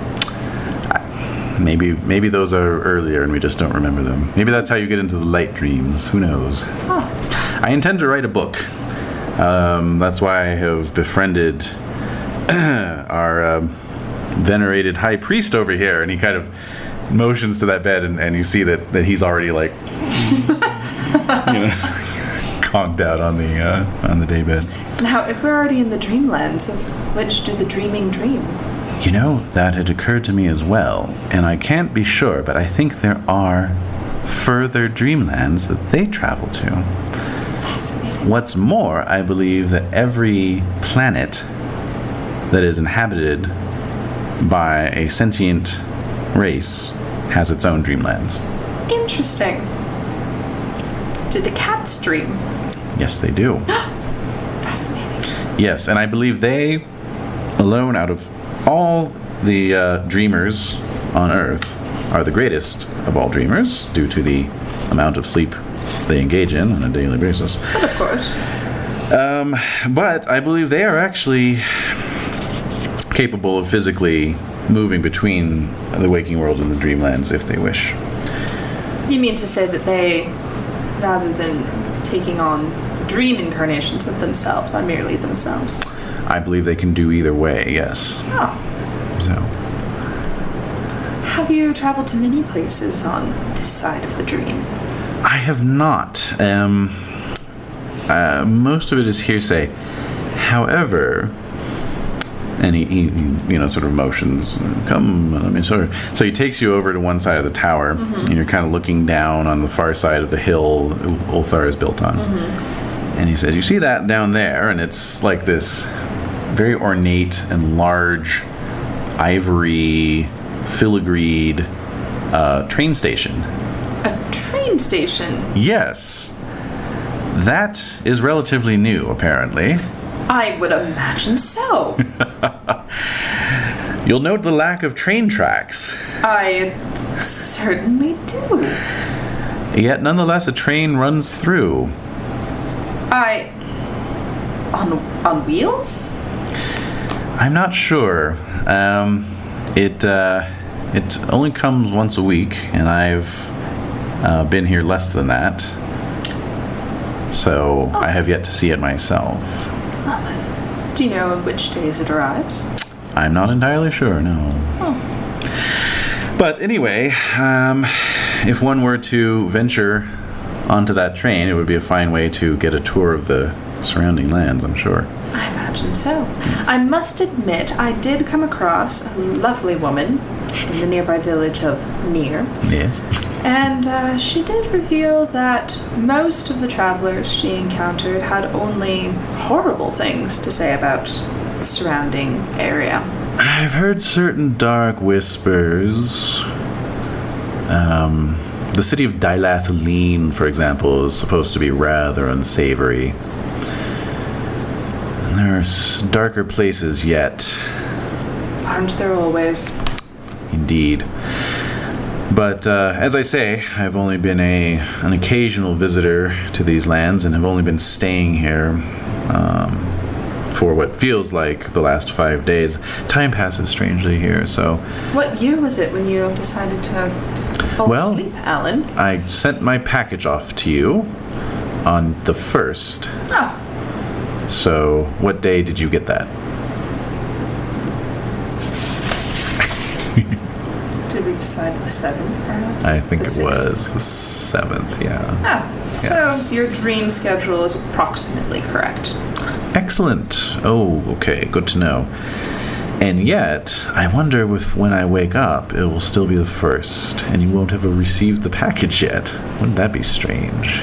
Maybe those are earlier and we just don't remember them. Maybe that's how you get into the light dreams. Who knows? Oh, I intend to write a book. That's why I have befriended our venerated high priest over here, and he kind of motions to that bed, and you see that he's already like, conked out on the daybed. now if we're already in the dreamlands, of which do the dreaming dream? That had occurred to me as well, and I can't be sure, but I think there are further dreamlands that they travel to. Fascinating. What's more, I believe that every planet that is inhabited by a sentient race has its own dreamlands. Interesting. Do the cats dream? Yes, they do. Fascinating. Yes, and I believe they, alone out of all the dreamers on Earth, are the greatest of all dreamers due to the amount of sleep they engage in on a daily basis. But of course. But I believe they are actually capable of physically moving between the waking world and the dreamlands if they wish. You mean to say that they, rather than taking on dream incarnations of themselves, are merely themselves? I believe they can do either way, yes. Oh. So, Have you traveled to many places on this side of the dream? I have not. Most of it is hearsay. However, and he sort of motions, come, let me sort of. So he takes you over to one side of the tower, and you're kind of looking down on the far side of the hill Ulthar is built on. And he says, you see that down there, and it's like this very ornate and large ivory filigreed train station. A train station? Yes. That is relatively new, apparently. I would imagine so. You'll note the lack of train tracks. I certainly do. Yet, nonetheless, a train runs through. On wheels? I'm not sure. It only comes once a week, and I've been here less than that. So I have yet to see it myself. Well then, do you know on which days it arrives? I'm not entirely sure, no. Oh. But anyway, if one were to venture onto that train, it would be a fine way to get a tour of the surrounding lands, I'm sure. I imagine so. I must admit, I did come across a lovely woman in the nearby village of Near. Yes. And she did reveal that most of the travelers she encountered had only horrible things to say about the surrounding area. I've heard certain dark whispers. The city of Dilathaline, for example, is supposed to be rather unsavory. And there are darker places yet. Aren't there always? Indeed. But as I say, I've only been an occasional visitor to these lands and have only been staying here for what feels like the last 5 days. Time passes strangely here, so... What year was it when you decided to fall asleep, Alan? I sent my package off to you on the 1st. Oh. So, what day did you get that? Did we decide the 7th, perhaps? I think The it 6th? was the 7th, yeah. Oh, so your dream schedule is approximately correct. Excellent. Oh, okay, good to know. And yet, I wonder if when I wake up, it will still be the 1st, and you won't have received the package yet. Wouldn't that be strange?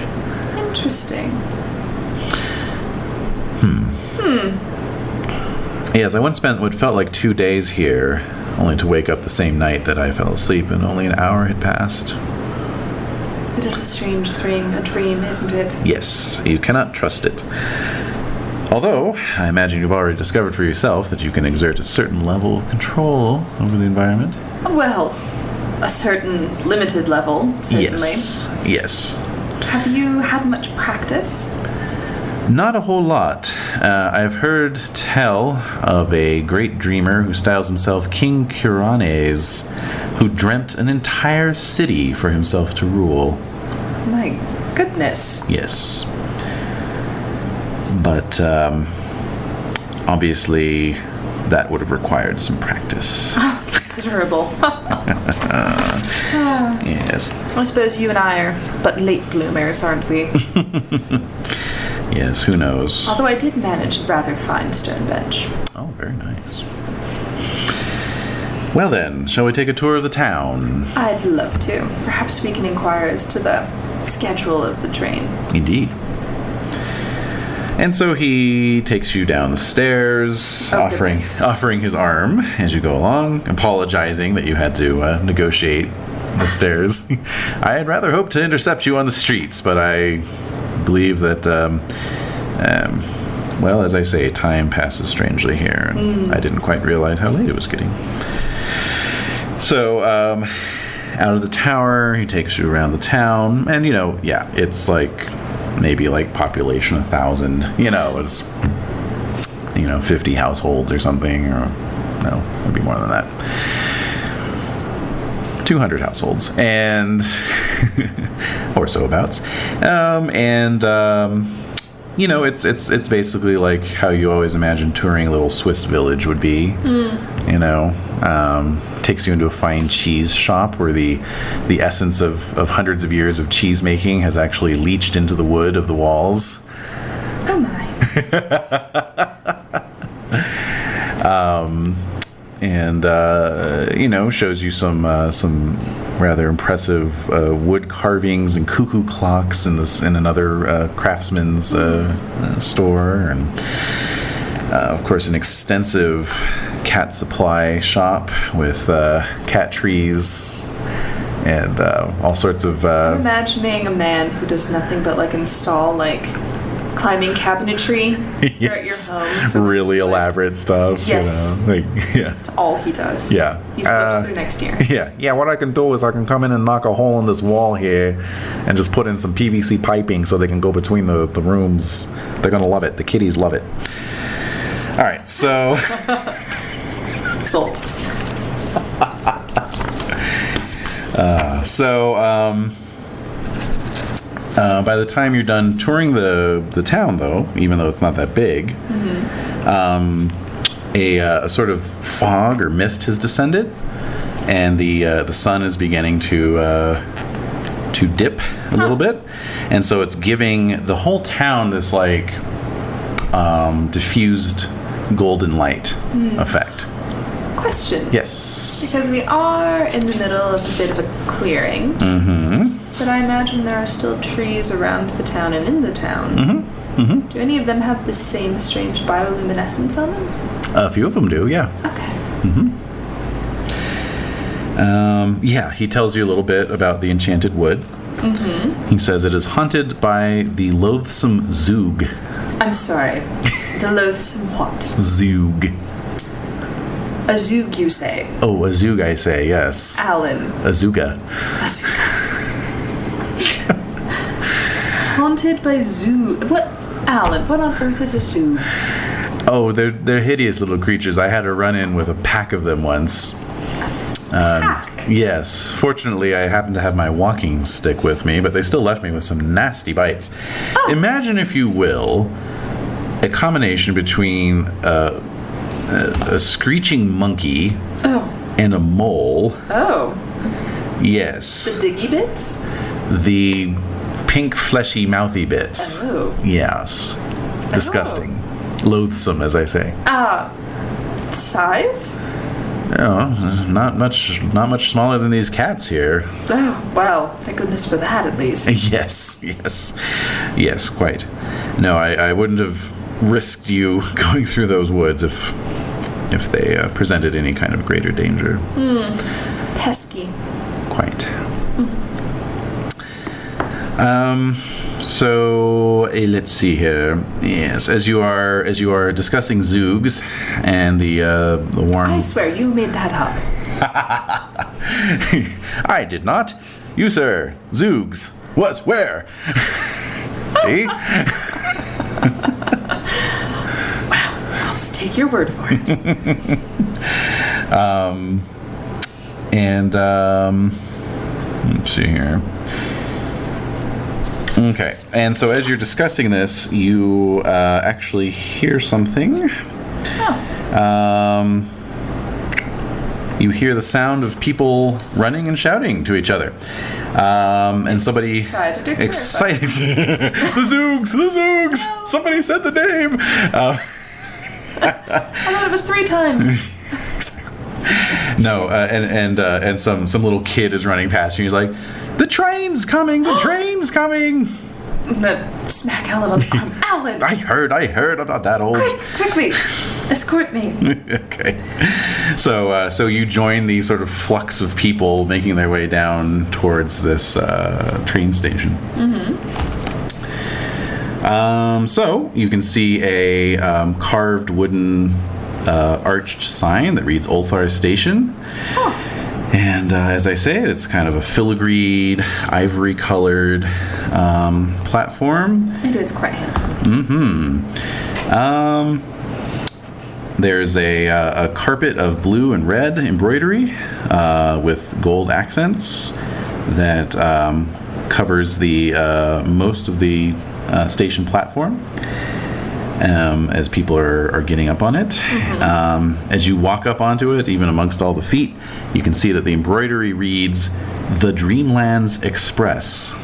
Interesting. Yes, I once spent what felt like 2 days here, only to wake up the same night that I fell asleep, and only an hour had passed. It is a strange thing, a dream, isn't it? Yes, you cannot trust it. Although, I imagine you've already discovered for yourself that you can exert a certain level of control over the environment. Well, a certain limited level, certainly. Yes. Have you had much practice? Not a whole lot. I've heard tell of a great dreamer who styles himself King Curanes, who dreamt an entire city for himself to rule. My goodness. Yes. But obviously that would have required some practice. Oh, considerable. Yes. I suppose you and I are but late bloomers, aren't we? Yes, who knows? Although I did manage a rather fine stone bench. Oh, very nice. Well then, shall we take a tour of the town? I'd love to. Perhaps we can inquire as to the schedule of the train. Indeed. And so he takes you down the stairs, offering his arm as you go along, apologizing that you had to negotiate the stairs. I had rather hoped to intercept you on the streets, but I believe that, well, as I say, time passes strangely here, and I didn't quite realize how late it was getting. So, out of the tower, he takes you around the town, and, it's like, maybe like population 1,000, it's 50 households or something, or no, it'd be more than that, 200 households, and or so abouts, it's basically like how you always imagine touring a little Swiss village would be. Takes you into a fine cheese shop where the essence of hundreds of years of cheese making has actually leached into the wood of the walls. Oh my. Shows you some rather impressive wood carvings and cuckoo clocks in another craftsman's store, and of course an extensive cat supply shop with cat trees and all sorts of I'm imagining a man who does nothing but install climbing cabinetry throughout your home. Really elaborate stuff. Yes. That's all he does. Yeah. He slips through next year. Yeah, what I can do is I can come in and knock a hole in this wall here and just put in some PVC piping so they can go between the rooms. They're going to love it. The kitties love it. All right, so... Sold. By the time you're done touring the town, though, even though it's not that big, a sort of fog or mist has descended, and the sun is beginning to dip a little bit, and so it's giving the whole town this diffused golden light effect. Question. Yes. Because we are in the middle of a bit of a clearing. But I imagine there are still trees around the town and in the town. Do any of them have the same strange bioluminescence on them? A few of them do, yeah. Okay. He tells you a little bit about the enchanted wood. He says it is haunted by the loathsome Zoog. I'm sorry. The loathsome what? Zoog. A Zoog, you say? Oh, a Zoog, I say, yes. Alan. A Zooga. Haunted by Zoog. What? Alan, what on earth is a Zoog? Oh, they're hideous little creatures. I had a run-in with a pack of them once. Pack? Yes. Fortunately, I happened to have my walking stick with me, but they still left me with some nasty bites. Oh. Imagine, if you will, a combination between a screeching monkey and a mole. Oh. Yes. The diggy bits? The pink, fleshy, mouthy bits. Oh. Yes. Disgusting. Loathsome, as I say. Size? Oh, not much smaller than these cats here. Oh, well, thank goodness for that, at least. Yes, quite. No, I wouldn't have risked you going through those woods if they presented any kind of greater danger. Pesky. Quite. So let's see here. Yes, as you are discussing Zoogs and the warm. I swear you made that up. I did not. You, sir. Zoogs. What? Where? See? Well, I'll just take your word for it. Let's see here. Okay, and so as you're discussing this, you actually hear something. You hear the sound of people running and shouting to each other. And somebody... Excited. The Zoogs! No. Somebody said the name! I thought it was 3 times. No, and some little kid is running past you. He's like, "The train's coming! The train's coming!" I'm gonna smack Alan on the arm. Alan! I heard. I'm not that old. Quickly! Escort me. Okay. So you join the sort of flux of people making their way down towards this train station. So you can see a carved wooden arched sign that reads Ulthar Station. Oh. And as I say, it's kind of a filigreed, ivory-colored platform. It is quite handsome. There's a carpet of blue and red embroidery with gold accents that covers the most of the station platform. As people are getting up on it. As you walk up onto it, even amongst all the feet, you can see that the embroidery reads, "The Dreamlands Express."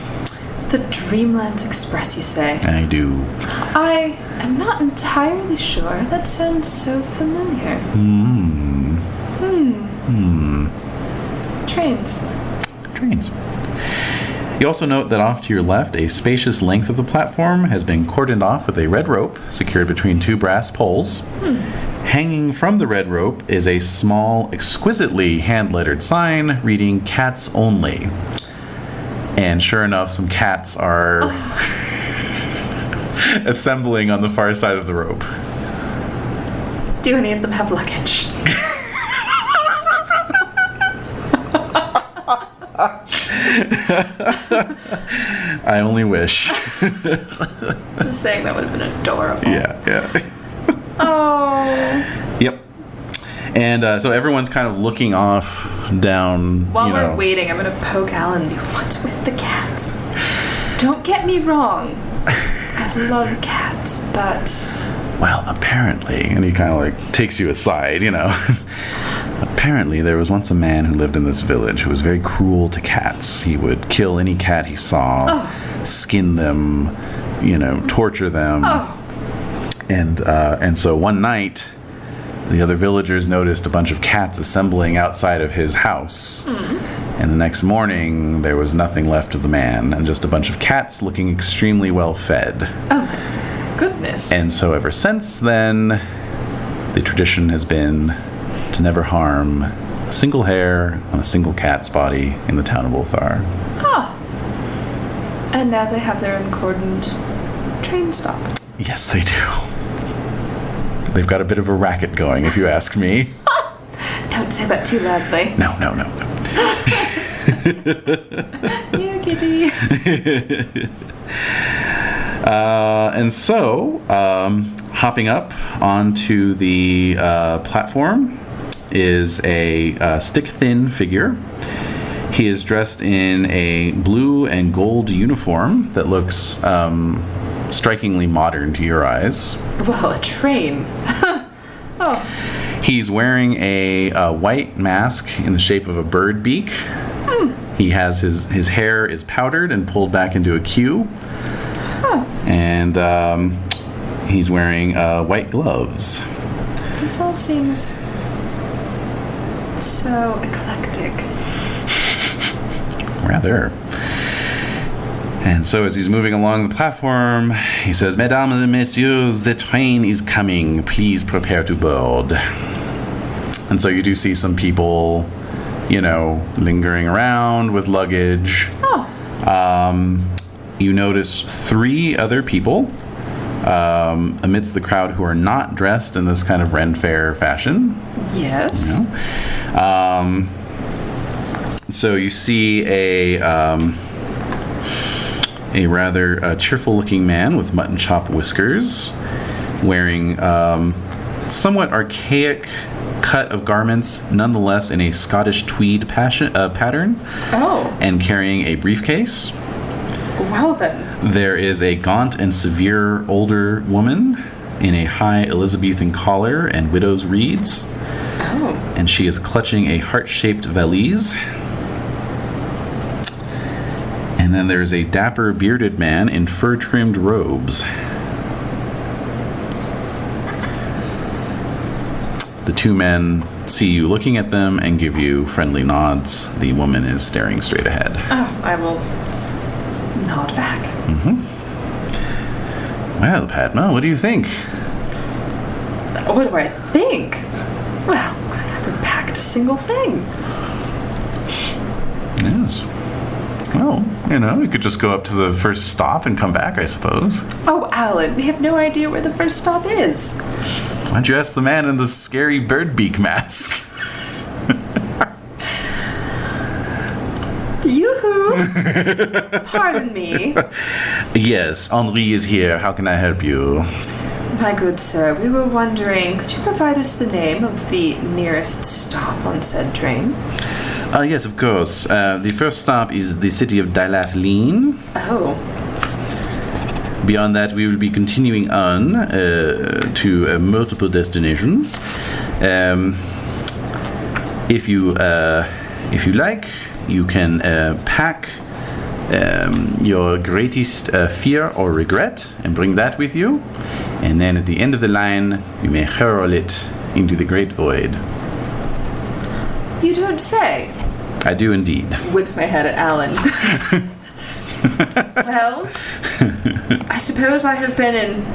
The Dreamlands Express, you say? I do. I am not entirely sure. That sounds so familiar. Trains. You also note that off to your left, a spacious length of the platform has been cordoned off with a red rope secured between two brass poles. Hanging from the red rope is a small, exquisitely hand-lettered sign reading "Cats Only." And sure enough, some cats are assembling on the far side of the rope. Do any of them have luggage? I only wish. Just saying, that would have been adorable. Yeah. Oh. Yep. And so everyone's kind of looking off down. While we're waiting, I'm gonna poke Alan and be, what's with the cats? Don't get me wrong. I love cats, but... Well, apparently, and he kind of like takes you aside, Apparently, there was once a man who lived in this village who was very cruel to cats. He would kill any cat he saw, skin them, torture them. And so one night, the other villagers noticed a bunch of cats assembling outside of his house. And the next morning, there was nothing left of the man, and just a bunch of cats looking extremely well fed. Oh my goodness. And so ever since then, the tradition has been to never harm a single hair on a single cat's body in the town of Ulthar. And now they have their uncordoned train stop. Yes, they do. They've got a bit of a racket going, if you ask me. Don't say that too loudly. No. Yeah, kitty. And so, hopping up onto the platform is a stick-thin figure. He is dressed in a blue and gold uniform that looks strikingly modern to your eyes. Well, a train. He's wearing a white mask in the shape of a bird beak. He has his hair is powdered and pulled back into a queue. And he's wearing white gloves. This all seems so eclectic. Rather. And so as he's moving along the platform, he says, "Mesdames et messieurs, the train is coming. Please prepare to board." And so you do see some people, lingering around with luggage. You notice 3 other people amidst the crowd who are not dressed in this kind of Ren Fair fashion. Yes. So you see a rather cheerful-looking man with mutton chop whiskers, wearing somewhat archaic cut of garments, nonetheless in a Scottish tweed pattern. And carrying a briefcase. Well then. There is a gaunt and severe older woman in a high Elizabethan collar and widow's reeds. And she is clutching a heart-shaped valise. And then there's a dapper bearded man in fur-trimmed robes. The 2 men see you looking at them and give you friendly nods. The woman is staring straight ahead. I will nod back. Well, Padma, what do you think? What do I think? Well, I haven't packed a single thing. Yes. Well, we could just go up to the first stop and come back, I suppose. Oh, Alan, we have no idea where the first stop is. Why don't you ask the man in the scary bird beak mask? Yoo-hoo! Pardon me. Yes, Henri is here. How can I help you? My good sir, we were wondering, could you provide us the name of the nearest stop on said train? Yes, of course. The first stop is the city of Dalathlin. Oh. Beyond that, we will be continuing on to multiple destinations. If you like, you can pack your greatest fear or regret and bring that with you. And then at the end of the line, you may hurl it into the great void. You don't say. I do indeed. Whip my head at Alan. Well, I suppose I have been in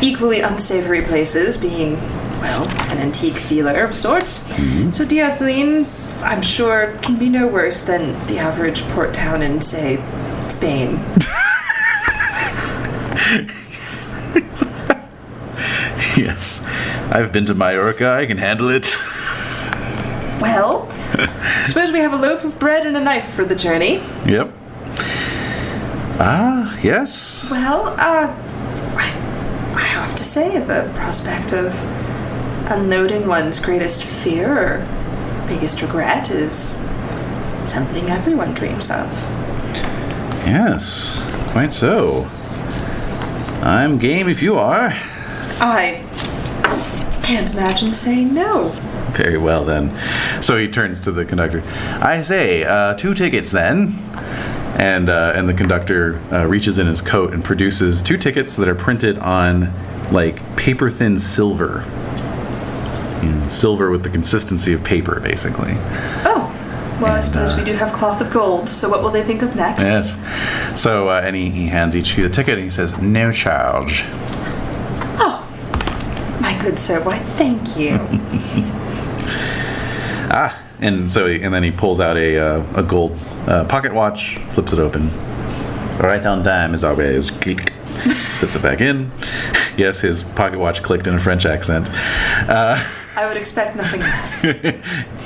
equally unsavory places, being, well, an antiques dealer of sorts. Mm-hmm. So Dalathlin, I'm sure, can be no worse than the average port town in, say, Spain. Yes, I've been to Mallorca. I can handle it. Well, suppose we have a loaf of bread and a knife for the journey. Yep. Yes. Well, I have to say, the prospect of unloading one's greatest fear or biggest regret is something everyone dreams of. Yes, quite so. I'm game if you are. I can't imagine saying no. Very well, then. So he turns to the conductor. I say, 2 tickets, then. And the conductor reaches in his coat and produces 2 tickets that are printed on, like, paper-thin silver. Silver with the consistency of paper, basically. Oh. Well, I suppose we do have cloth of gold, so what will they think of next? Yes. So, and he hands each of you the ticket, and he says, no charge. Oh. My good sir, why, thank you. And then he pulls out a gold pocket watch, flips it open. Right on time, as always. Click. Sits it back in. Yes, his pocket watch clicked in a French accent. I would expect nothing less.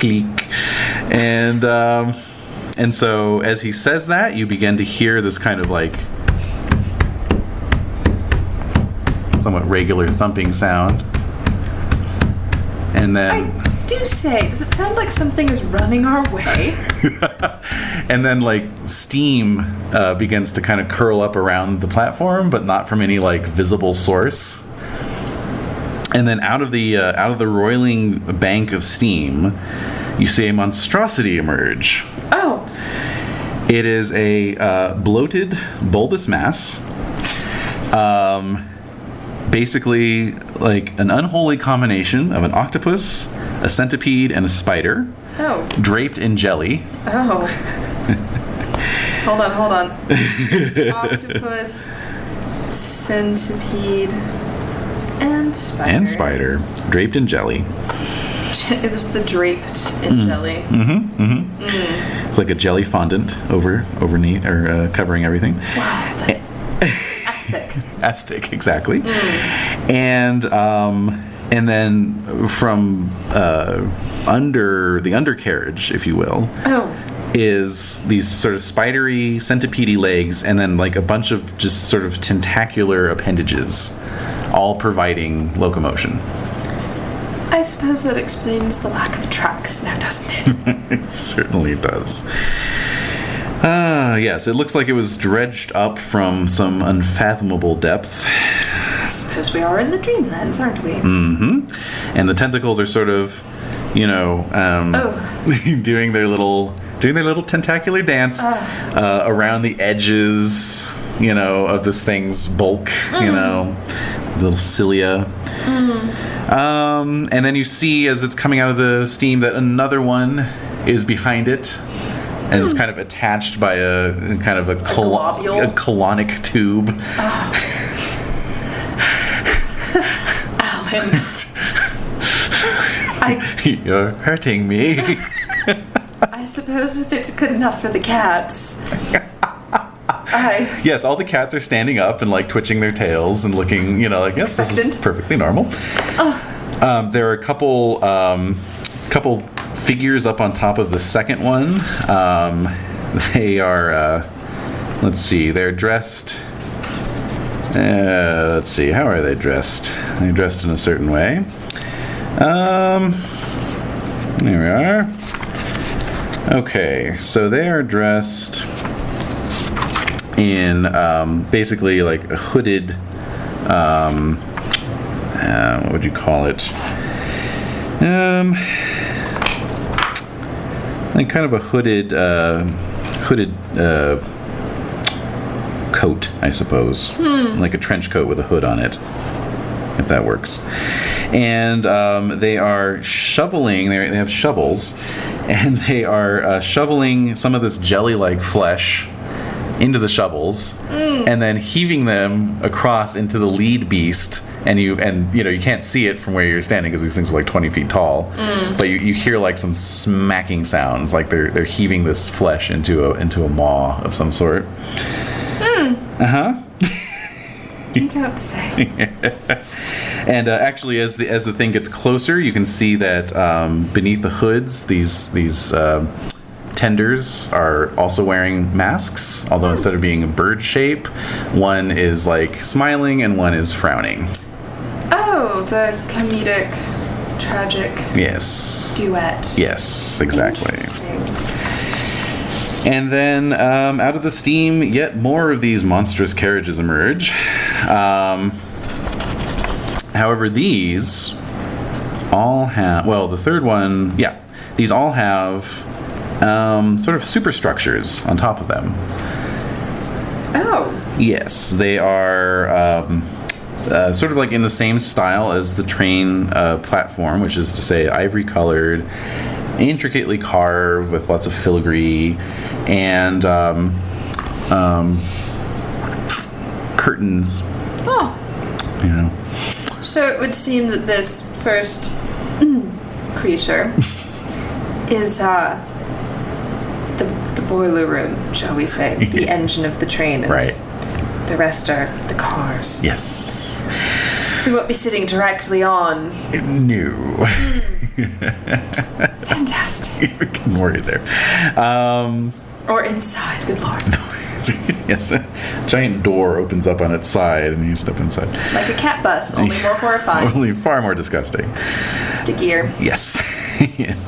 Click. And so as he says that, you begin to hear this kind of like somewhat regular thumping sound. And then I do say, does it sound like something is running our way? And then like steam begins to kind of curl up around the platform, but not from any like visible source. And then out of the roiling bank of steam, you see a monstrosity emerge. Oh. It is a bloated, bulbous mass. Basically like an unholy combination of an octopus, a centipede, and a spider. Oh. Draped in jelly. Oh. Hold on. Octopus, centipede, and spider. And spider. Draped in jelly. It was the draped in jelly. Mm-hmm. Mm-hmm. Mm. It's like a jelly fondant underneath or covering everything. Wow. Aspic, exactly. And then from under the undercarriage, if you will, is these sort of spidery, centipede legs, and then like a bunch of just sort of tentacular appendages, all providing locomotion. I suppose that explains the lack of tracks now, doesn't it? It certainly does. Yes, it looks like it was dredged up from some unfathomable depth. I suppose we are in the Dreamlands, aren't we? Mm-hmm. And the tentacles are sort of, doing their little tentacular dance around the edges, of this thing's bulk, little cilia. And then you see, as it's coming out of the steam, that another one is behind it. And it's kind of attached by a colonic tube. You're hurting me. I suppose if it's good enough for the cats. Yes, all the cats are standing up and like twitching their tails and looking, like, yes, this is perfectly normal. There are a couple figures up on top of the second one. They are, let's see, they're dressed. Let's see, how are they dressed? They're dressed in a certain way. There we are. Okay, so they are dressed in basically like a hooded, what would you call it? Like kind of a hooded coat, I suppose. Like a trench coat with a hood on it, if that works. And they are shoveling, they have shovels, and they are shoveling some of this jelly-like flesh into the shovels, and then heaving them across into the lead beast. And you can't see it from where you're standing because these things are like 20 feet tall. But you hear like some smacking sounds, like they're heaving this flesh into a maw of some sort. You don't say. And actually, as the thing gets closer, you can see that beneath the hoods, these tenders are also wearing masks. Although instead of being a bird shape, one is like smiling and one is frowning. Oh, the comedic, tragic. Yes. Duet. Yes, exactly. Interesting. And then out of the steam, yet more of these monstrous carriages emerge. However, these all have... Well, the third one... Yeah. These all have sort of superstructures on top of them. Oh. Yes. They are sort of like in the same style as the train platform, which is to say ivory-colored, intricately carved with lots of filigree and curtains. Oh. So it would seem that this first creature is the boiler room, shall we say, the engine of the train, and right. The rest are the cars. Yes. We won't be sitting directly on. No. Fantastic. You're getting worried there. Or inside, good lord. No. Yes, a giant door opens up on its side and you step inside. Like a cat bus, only more horrifying. Only far more disgusting. Stickier. Yes.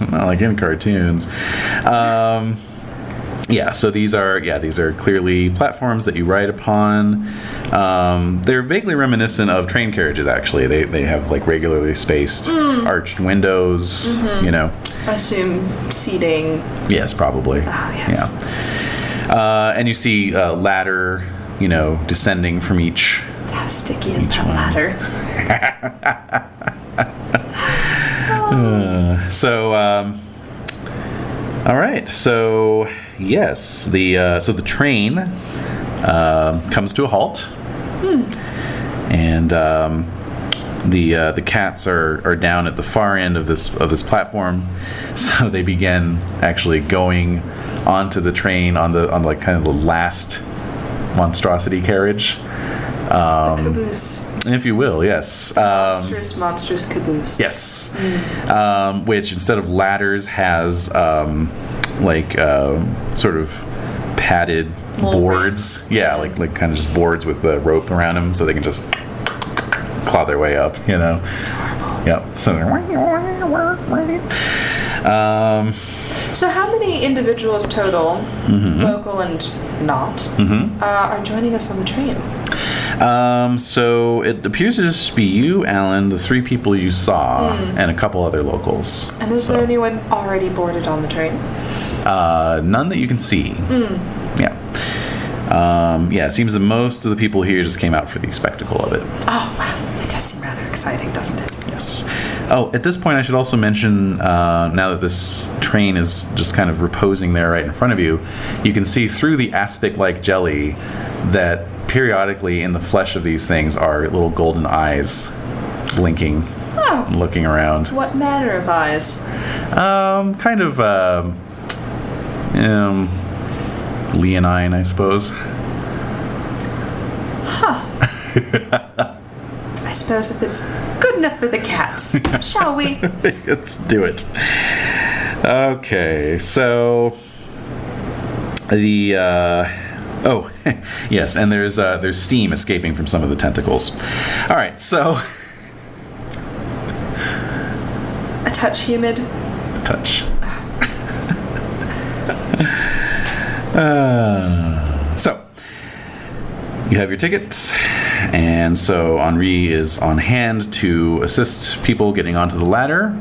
Not like in cartoons. Yeah, so these are clearly platforms that you ride upon. They're vaguely reminiscent of train carriages, actually. They have like regularly spaced arched windows, I assume seating. Yes, probably. Ah, yes. Yeah. And you see ladder, descending from each. How sticky is that ladder? All right. So yes, the train comes to a halt, and the cats are down at the far end of this platform. So they begin actually going onto the train on like kind of the last monstrosity carriage. The caboose. If you will, yes. Monstrous caboose. Yes. Which instead of ladders has sort of padded boards. Rings. Yeah, like kind of just boards with the rope around them so they can just claw their way up, Yep. So so how many individuals total, local and not, are joining us on the train? So it appears to just be you, Alan, the three people you saw, and a couple other locals. And is there anyone already boarded on the train? None that you can see. Yeah. It seems that most of the people here just came out for the spectacle of it. Oh, wow. It does seem rather exciting, doesn't it? Yes. Oh, at this point, I should also mention, now that this train is just kind of reposing there right in front of you, you can see through the aspic-like jelly that periodically in the flesh of these things are little golden eyes blinking, Oh. looking around. What manner of eyes? Kind of leonine, I suppose. Huh. I suppose if it's good enough for the cats, shall we? Let's do it. Okay, so the oh yes, and there's steam escaping from some of the tentacles. All right, so A touch humid. touch. So you have your tickets, and so Henri is on hand to assist people getting onto the ladder.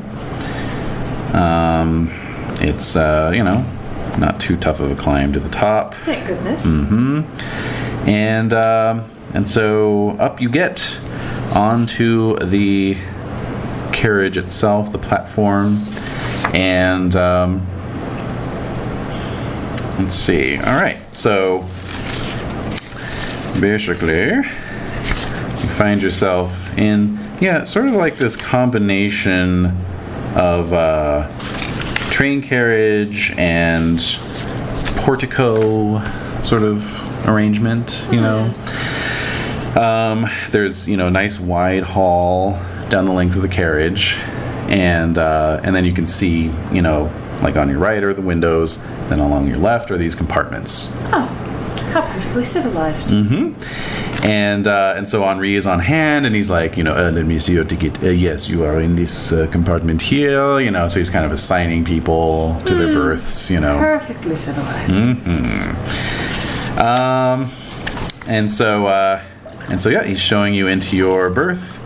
It's not too tough of a climb to the top. Thank goodness. And so up you get onto the carriage itself, the platform, and let's see. All right, so basically you find yourself in sort of like this combination of train carriage and portico sort of arrangement, you know. There's nice wide hall down the length of the carriage, and then you can see like on your right are the windows, then along your left are these compartments. Oh, how perfectly civilized. And so Henri is on hand, and he's like, let me see your ticket. Yes, you are in this compartment here. So he's kind of assigning people to their berths. Perfectly civilized. And so he's showing you into your berth.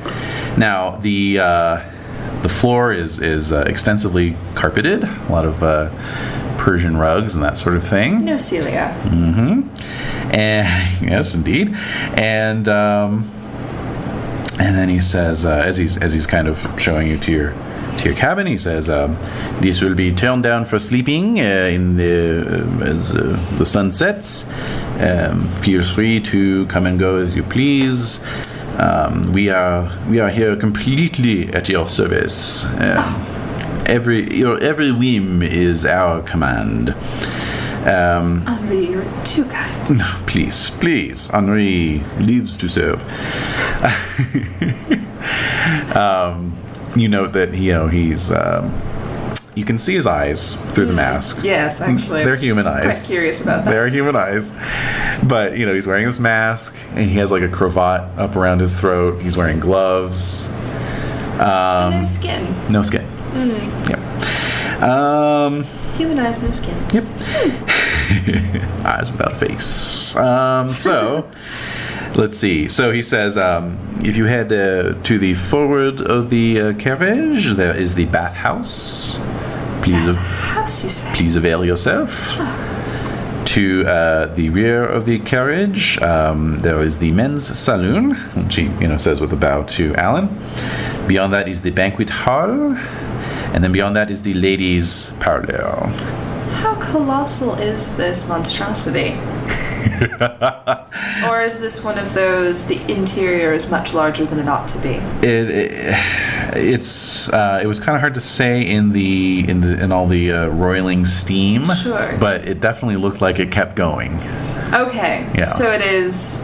Now the floor is extensively carpeted, a lot of Persian rugs and that sort of thing. No Celia. And yes, indeed. And then he says, as he's kind of showing you to your cabin, he says, "This will be turned down for sleeping as the sun sets. Feel free to come and go as you please. We are here completely at your service. Every whim is our command." Henri, you're too kind. No, please, Henri lives to serve. You note that he's you can see his eyes through the mask. Yes, actually. They're human eyes. Quite curious about that. They're human eyes. But, he's wearing this mask, and he has like a cravat up around his throat. He's wearing gloves. So no skin. No skin. Yep. Human eyes, no skin. Yep. Eyes without a face. So, let's see. So he says, if you head to the forward of the carriage, there is the bathhouse. House, you say? Please avail yourself. To the rear of the carriage, there is the men's saloon, which he says with a bow to Alan. Beyond that is the banquet hall, and then beyond that is the ladies' parlor. How colossal is this monstrosity? Or is this one of those, the interior is much larger than it ought to be? It was kind of hard to say in all the roiling steam. Sure. But it definitely looked like it kept going. Okay. Yeah. So it is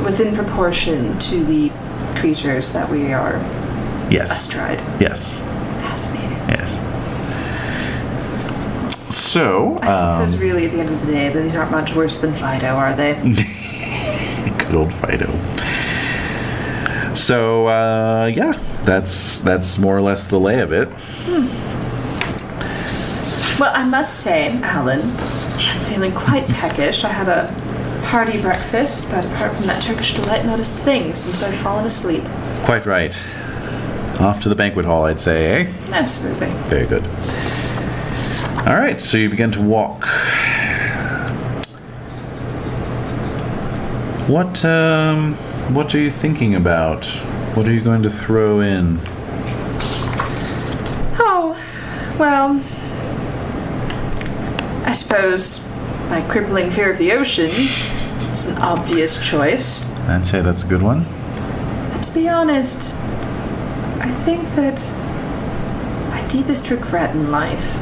within proportion to the creatures that we are astride. Yes. Fascinating. Yes. So I suppose really at the end of the day, these aren't much worse than Fido, are they? Good old Fido. So that's more or less the lay of it. Well, I must say, Alan, I'm feeling quite peckish. I had a hearty breakfast, but apart from that Turkish delight, not a thing since I've fallen asleep. Quite right. Off to the banquet hall, I'd say, eh? Absolutely. Very good. All right, so you begin to walk. What are you thinking about? What are you going to throw in? Oh, well, I suppose my crippling fear of the ocean is an obvious choice. I'd say that's a good one. But to be honest, I think that my deepest regret in life,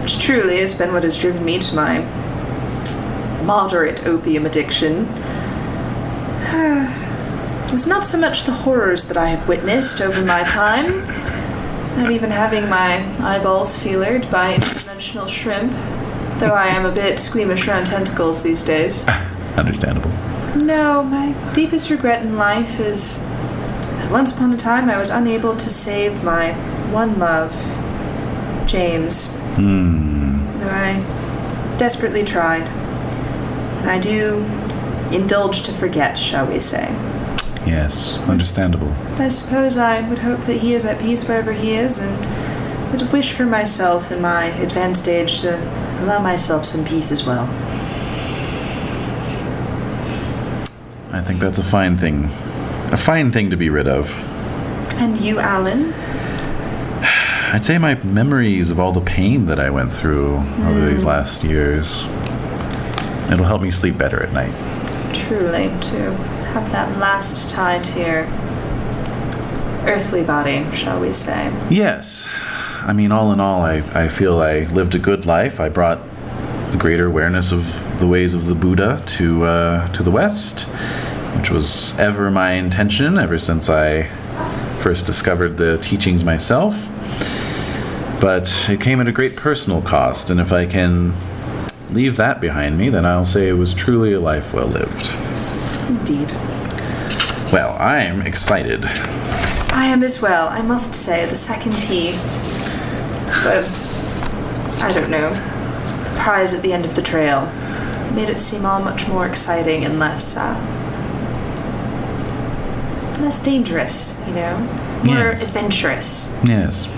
which truly has been what has driven me to my moderate opium addiction, it's not so much the horrors that I have witnessed over my time, not even having my eyeballs feelered by interdimensional shrimp, though I am a bit squeamish around tentacles these days. Understandable. No, my deepest regret in life is that once upon a time I was unable to save my one love, James. Though I desperately tried. And I do indulge to forget, shall we say. Yes, understandable. I suppose I would hope that he is at peace wherever he is, and would wish for myself in my advanced age to allow myself some peace as well. I think that's a fine thing. A fine thing to be rid of. And you, Alan? I'd say my memories of all the pain that I went through over these last years. It'll help me sleep better at night. Truly, to have that last tie to your earthly body, shall we say. Yes. I mean, all in all, I feel I lived a good life. I brought a greater awareness of the ways of the Buddha to the West, which was ever my intention ever since I first discovered the teachings myself. But it came at a great personal cost, and if I can leave that behind me, then I'll say it was truly a life well lived. Indeed. Well, I'm excited. I am as well. I must say, the second tea, I don't know, the prize at the end of the trail made it seem all much more exciting and less dangerous, you know? More Yes. adventurous. Yes.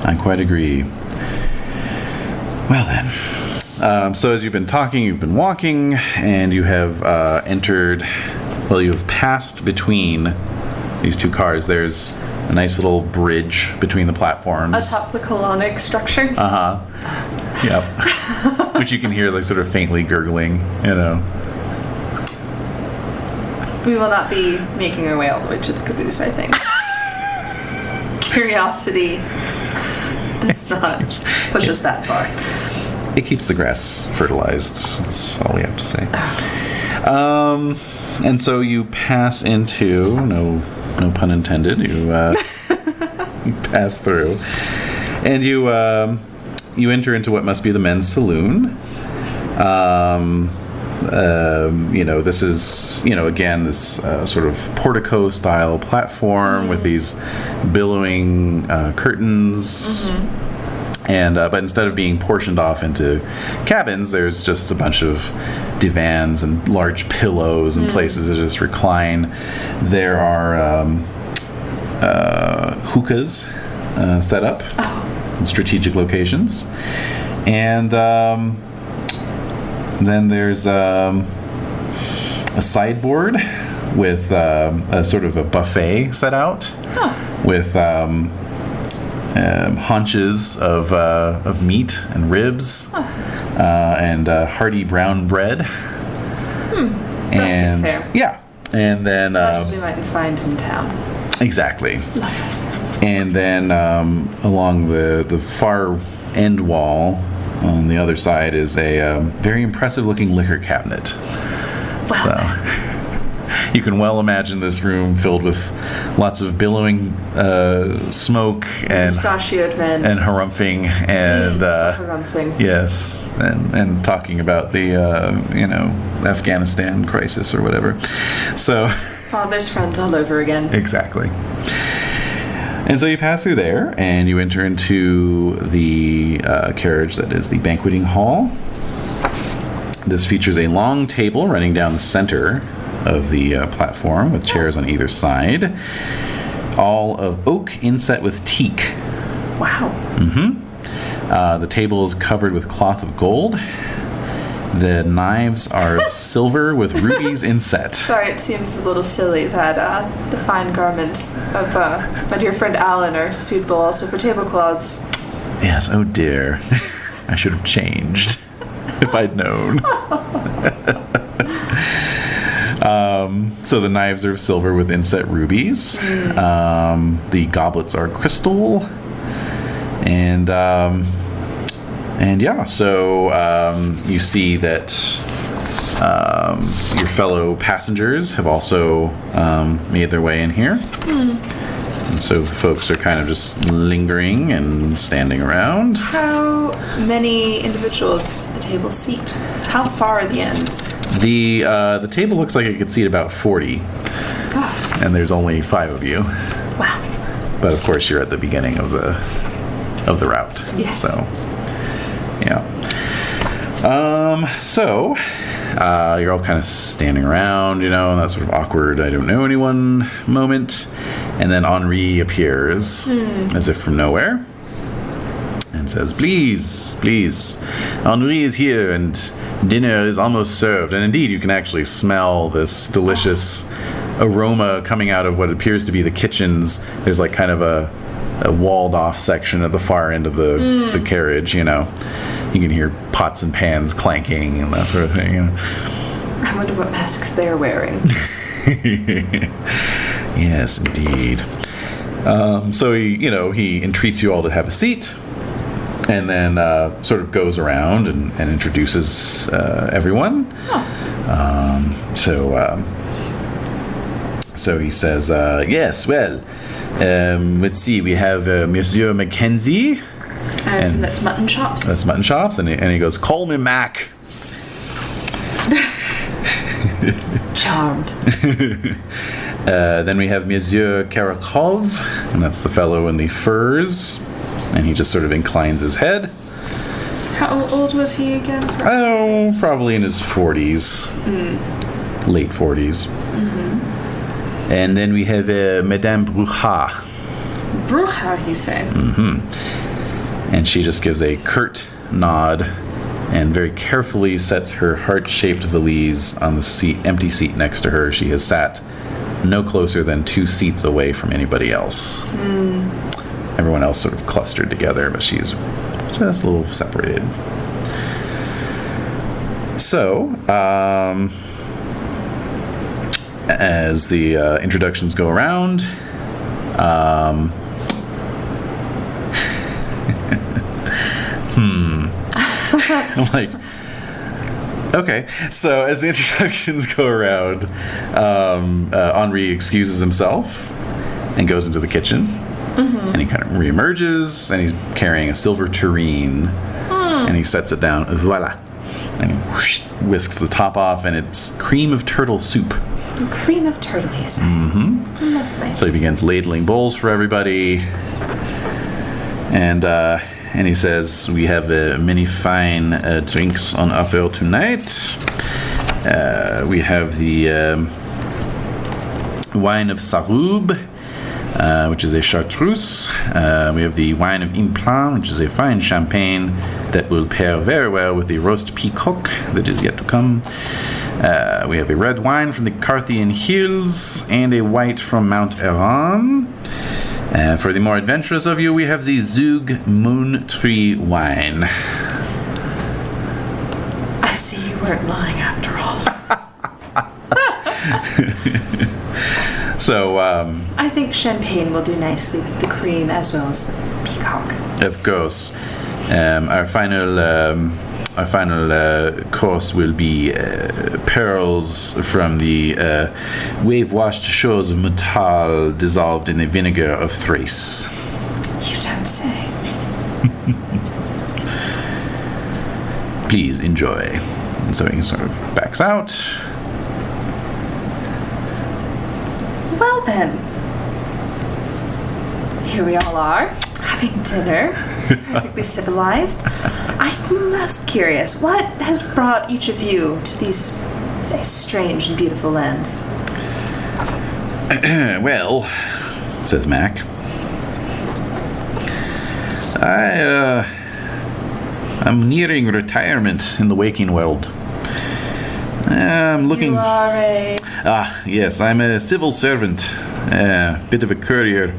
I quite agree. Well then. So as you've been talking, you've been walking, and you have you've passed between these two cars. There's a nice little bridge between the platforms. Atop the colonic structure. Uh-huh. Yep. Which you can hear like sort of faintly gurgling, you know. We will not be making our way all the way to the caboose, I think. Curiosity does not push us that far. It keeps the grass fertilized. That's all we have to say. And so you pass into, no pun intended, you pass through, and you enter into what must be the men's saloon. This is, again, this sort of portico style platform with these billowing curtains. And but instead of being portioned off into cabins, there's just a bunch of divans and large pillows and places to just recline. There are hookahs set up in strategic locations. And then there's a sideboard with a sort of a buffet set out with haunches of meat and ribs and hearty brown bread. Rustic fare. Yeah. And then Much as we might find in town. exactly. Love it. And then along the far end wall on the other side is a very impressive looking liquor cabinet. Wow. So you can well imagine this room filled with lots of billowing smoke and Mustachioed men. and harumphing and Harumphing. yes, and talking about the Afghanistan crisis or whatever. So Father's friends all over again. exactly. And so you pass through there, and you enter into the carriage that is the banqueting hall. This features a long table running down the center of the platform with chairs on either side, all of oak inset with teak. Wow. The table is covered with cloth of gold. The knives are of silver with rubies inset. Sorry, it seems a little silly that the fine garments of my dear friend Alan are suitable also for tablecloths. Yes, oh dear. I should have changed if I'd known. So the knives are of silver with inset rubies. The goblets are crystal. And yeah, so you see that your fellow passengers have also made their way in here. And so folks are kind of just lingering and standing around. How many individuals does the table seat? How far are the ends? The table looks like it could seat about 40. Oh. And there's only 5 of you. Wow. But of course you're at the beginning of the route. Yes. So yeah. So you're all kind of standing around, in that sort of awkward I don't know anyone moment. And then Henri appears as if from nowhere and says, please, Henri is here and dinner is almost served. And indeed, you can actually smell this delicious aroma coming out of what appears to be the kitchens. There's like kind of a walled off section at the far end of the carriage, You can hear pots and pans clanking and that sort of thing. I wonder what masks they're wearing. Yes, indeed. So he entreats you all to have a seat, and then sort of goes around and introduces everyone. Oh. So he says, yes, well, let's see, we have Monsieur Mackenzie. I assume that's mutton chops. That's mutton chops, and he goes, call me Mac. Charmed. Then we have Monsieur Karakov, and that's the fellow in the furs, and he just sort of inclines his head. How old was he again? Oh, probably in his 40s. Late 40s. Mm-hmm. And then we have Madame Bruja. Bruja, you say? Mm-hmm. And she just gives a curt nod and very carefully sets her heart-shaped valise on the empty seat next to her. She has sat no closer than 2 seats away from anybody else. Everyone else sort of clustered together, but she's just a little separated. So, as the introductions go around, I'm like, okay. So as the introductions go around, Henri excuses himself and goes into the kitchen. And he kind of reemerges, and he's carrying a silver tureen, and he sets it down. Voila. And he whisks the top off, and it's cream of turtle soup. Cream of turtle, you say? Lovely. So he begins ladling bowls for everybody. And he says, we have many fine drinks on offer tonight. We have the wine of Sarub, which is a chartreuse. We have the wine of Implant, which is a fine champagne that will pair very well with the roast peacock that is yet to come. We have a red wine from the Carthian Hills and a white from Mount Eran. For the more adventurous of you, we have the Zug Moon Tree wine. I see you weren't lying after all. So, I think champagne will do nicely with the cream as well as the peacock. Of course. Our final course will be pearls from the wave-washed shores of Mutal dissolved in the vinegar of Thrace. You don't say. Please enjoy. And so he sort of backs out. Well then, here we all are, having dinner, perfectly civilized. I'm most curious, what has brought each of you to these strange and beautiful lands? Well, says Mac, I'm nearing retirement in the waking world. I'm looking... You are a... Yes, I'm a civil servant, bit of a courier,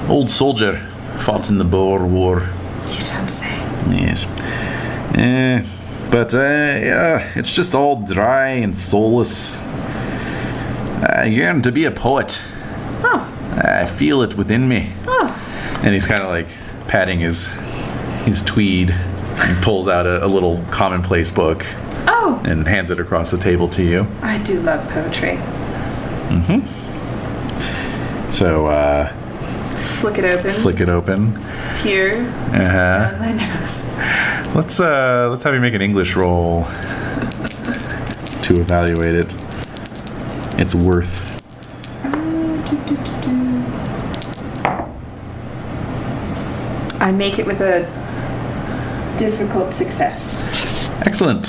old soldier, fought in the Boer War. You don't say. Yes. But it's just all dry and soulless. I yearn to be a poet. Oh. I feel it within me. Oh. And he's kind of like patting his tweed and pulls out a little commonplace book. Oh. And hands it across the table to you. I do love poetry. Mm-hmm. So, Flick it open. Flick it open. Peer. Down my nose. Let's have you make an English roll to evaluate it. Its worth. I make it with a difficult success. Excellent.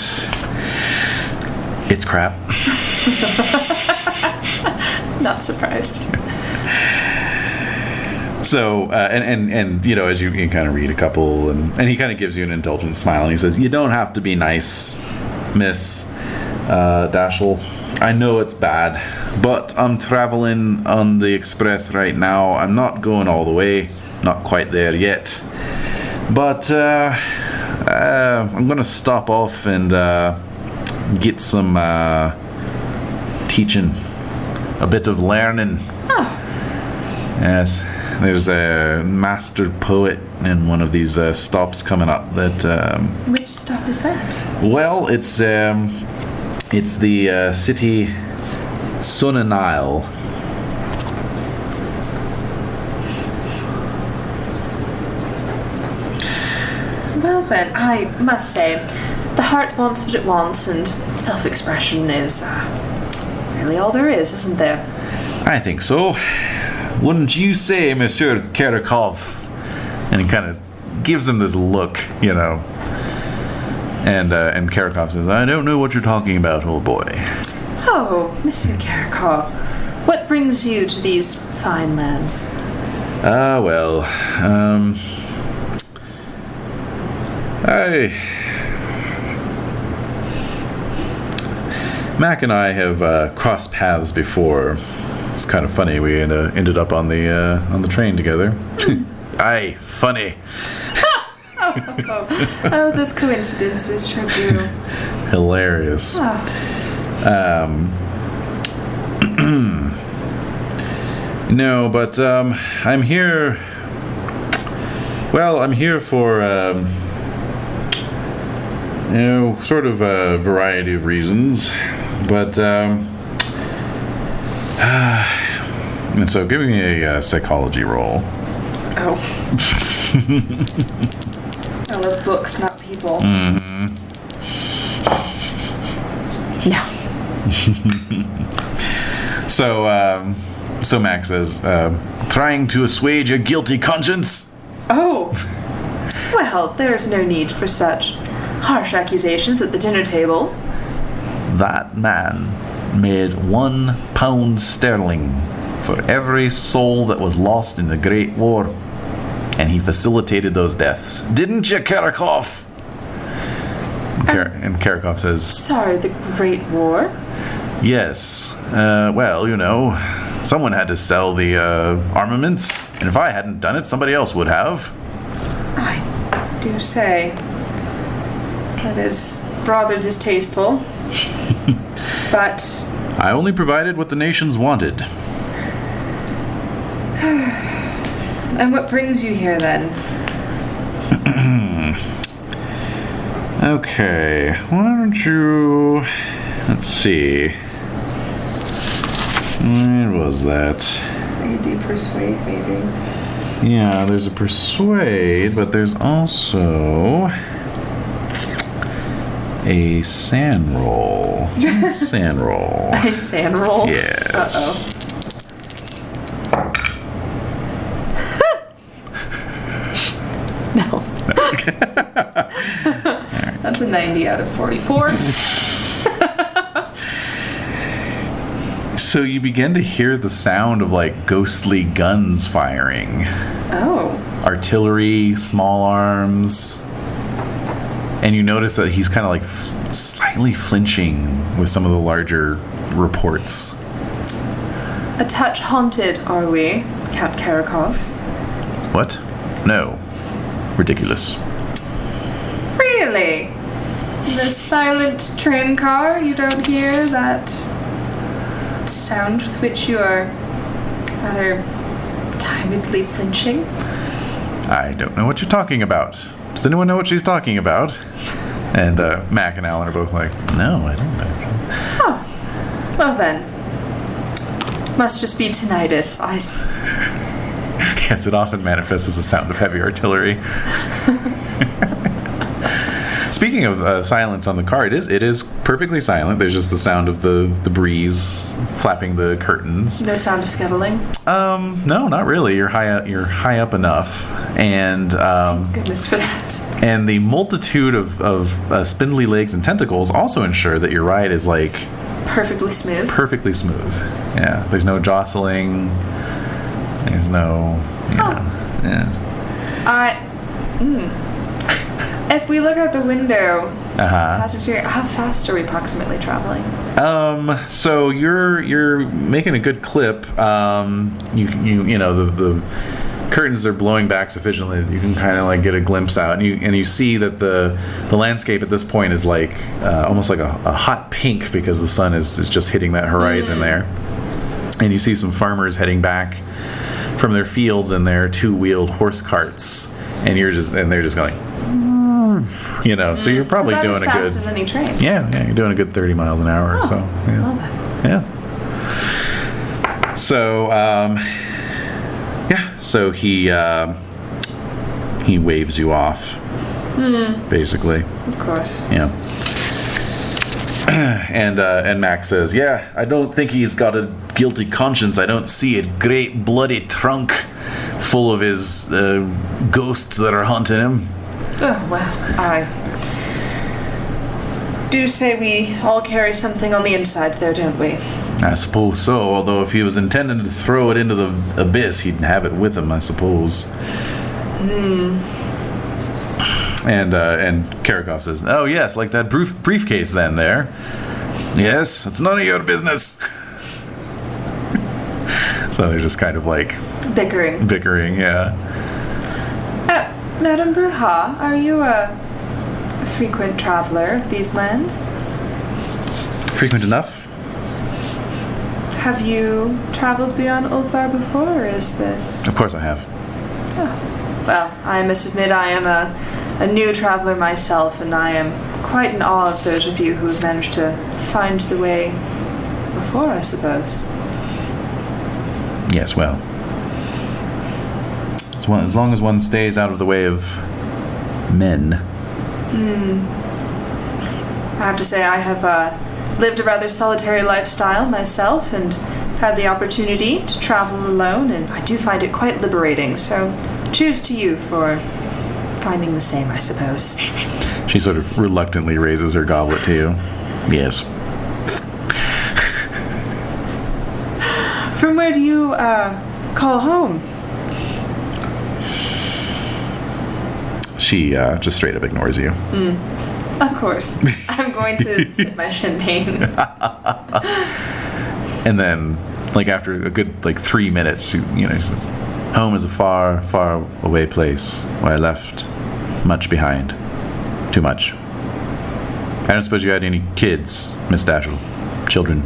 It's crap. Not surprised. So, and you know, as you kind of read a couple, and he kind of gives you an indulgent smile, and he says, "You don't have to be nice, Miss Dashel. I know it's bad, but I'm traveling on the express right now. I'm not going all the way, not quite there yet. But I'm going to stop off and get some teaching, a bit of learning." Oh. Yes. There's a master poet in one of these stops coming up that... Which stop is that? Well, it's the city Sun and Isle. Well then, I must say, the heart wants what it wants, and self-expression is really all there is, isn't there? I think so. Wouldn't you say, Monsieur Karakov? And he kind of gives him this look, you know. And Karakov says, "I don't know what you're talking about, old boy." Oh, Monsieur Karakov, what brings you to these fine lands? Mac and I have crossed paths before. It's kind of funny. We ended up on the train together. Aye, funny. Oh, those coincidences sure do. Hilarious. Oh. No, but I'm here. Well, I'm here for sort of a variety of reasons, but and so give me a psychology roll. Oh. I love books, not people. Mm-hmm. No. So Max says, trying to assuage a guilty conscience? Oh. Well, there's no need for such harsh accusations at the dinner table. That man made £1 sterling for every soul that was lost in the Great War. And he facilitated those deaths. Didn't you, Karakov? And Karakov says... Sorry, the Great War? Yes. Well, you know, someone had to sell the armaments. And if I hadn't done it, somebody else would have. I do say. That is rather distasteful. But... I only provided what the nations wanted. And what brings you here, then? Okay, why don't you... Let's see. Where was that? I could do persuade, maybe. Yeah, there's a persuade, but there's also... a sand roll. Sand roll. A sand roll? Yes. Uh-oh. No. That's a 90 out of 44. So you begin to hear the sound of like ghostly guns firing. Oh. Artillery, small arms. And you notice that he's kind of like slightly flinching with some of the larger reports. A touch haunted, are we, Count Karakov? What? No. Ridiculous. Really? The silent train car, you don't hear that sound with which you are rather timidly flinching? I don't know what you're talking about. Does anyone know what she's talking about? And Mac and Alan are both like, no, I don't know. Oh, well then. Must just be tinnitus. Yes, it often manifests as the sound of heavy artillery. Speaking of silence on the car, it is perfectly silent. There's just the sound of the breeze flapping the curtains. No sound of scuttling? No, not really. You're high up enough, and goodness for that. And the multitude of spindly legs and tentacles also ensure that your ride is like perfectly smooth. Perfectly smooth. Yeah. There's no jostling. There's no. Yeah. If we look out the window, passenger, how fast are we approximately traveling? So you're making a good clip. You know the curtains are blowing back sufficiently that you can kind of like get a glimpse out, and you see that the landscape at this point is like almost like a hot pink because the sun is just hitting that horizon there, and you see some farmers heading back from their fields in their two-wheeled horse carts, and they're just going. You know, so you're probably so doing as a fast good. as any train. Yeah, you're doing a good 30 miles an hour or so. Yeah. Well then. Yeah. So, so he waves you off, basically. Of course. Yeah. And Max says, "Yeah, I don't think he's got a guilty conscience. I don't see a great bloody trunk full of his ghosts that are haunting him." Oh, well, I do say we all carry something on the inside, though, don't we? I suppose so, although if he was intending to throw it into the abyss, he'd have it with him, I suppose. And Karakov says, "Oh, yes, like that briefcase then there. Yes, it's none of your business." So they're just kind of like... Bickering, yeah. Madame Bruja, are you a frequent traveler of these lands? Frequent enough? Have you traveled beyond Ulthar before, or is this... Of course I have. Oh. Well, I must admit I am a new traveler myself, and I am quite in awe of those of you who have managed to find the way before, I suppose. Yes, well... As long as one stays out of the way of men. I have to say I have lived a rather solitary lifestyle myself and had the opportunity to travel alone, and I do find it quite liberating, so cheers to you for finding the same, I suppose. She sort of reluctantly raises her goblet to you. Yes. From where do you call home? She just straight up ignores you. Of course. I'm going to sip my champagne. And then, like, after a good, 3 minutes, she says, "Home is a far, far away place where I left much behind. Too much. I don't suppose you had any kids, Miss Dashel? Children?"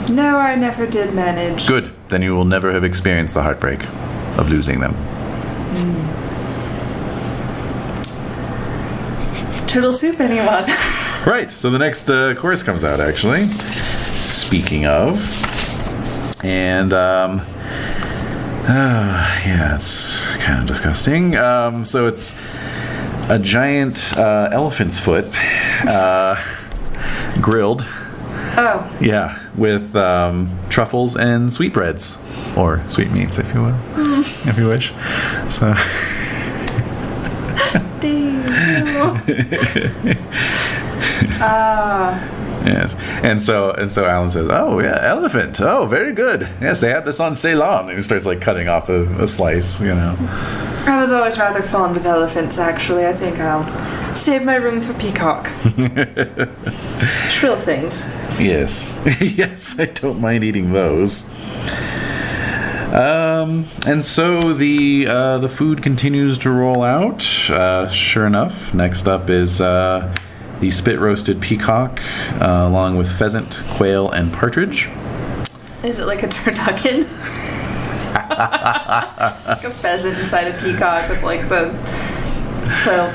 No, I never did manage. Good. Then you will never have experienced the heartbreak of losing them. Turtle soup, anyone? Right, so the next chorus comes out, actually. Speaking of. And, yeah, it's kind of disgusting. So it's a giant elephant's foot, grilled. Oh. Yeah, with truffles and sweetbreads. Or sweetmeats, if you will. If you wish. So... Yes, and so Alan says, "Oh yeah, elephant. Oh, very good. Yes, they had this on Ceylon." And he starts cutting off a slice. I was always rather fond of elephants. Actually, I think I'll save my room for peacock. Shrill things. Yes, yes, I don't mind eating those. And so the food continues to roll out. Sure enough, next up is the spit roasted peacock, along with pheasant, quail, and partridge. Is it like a turducken? Like a pheasant inside a peacock with like the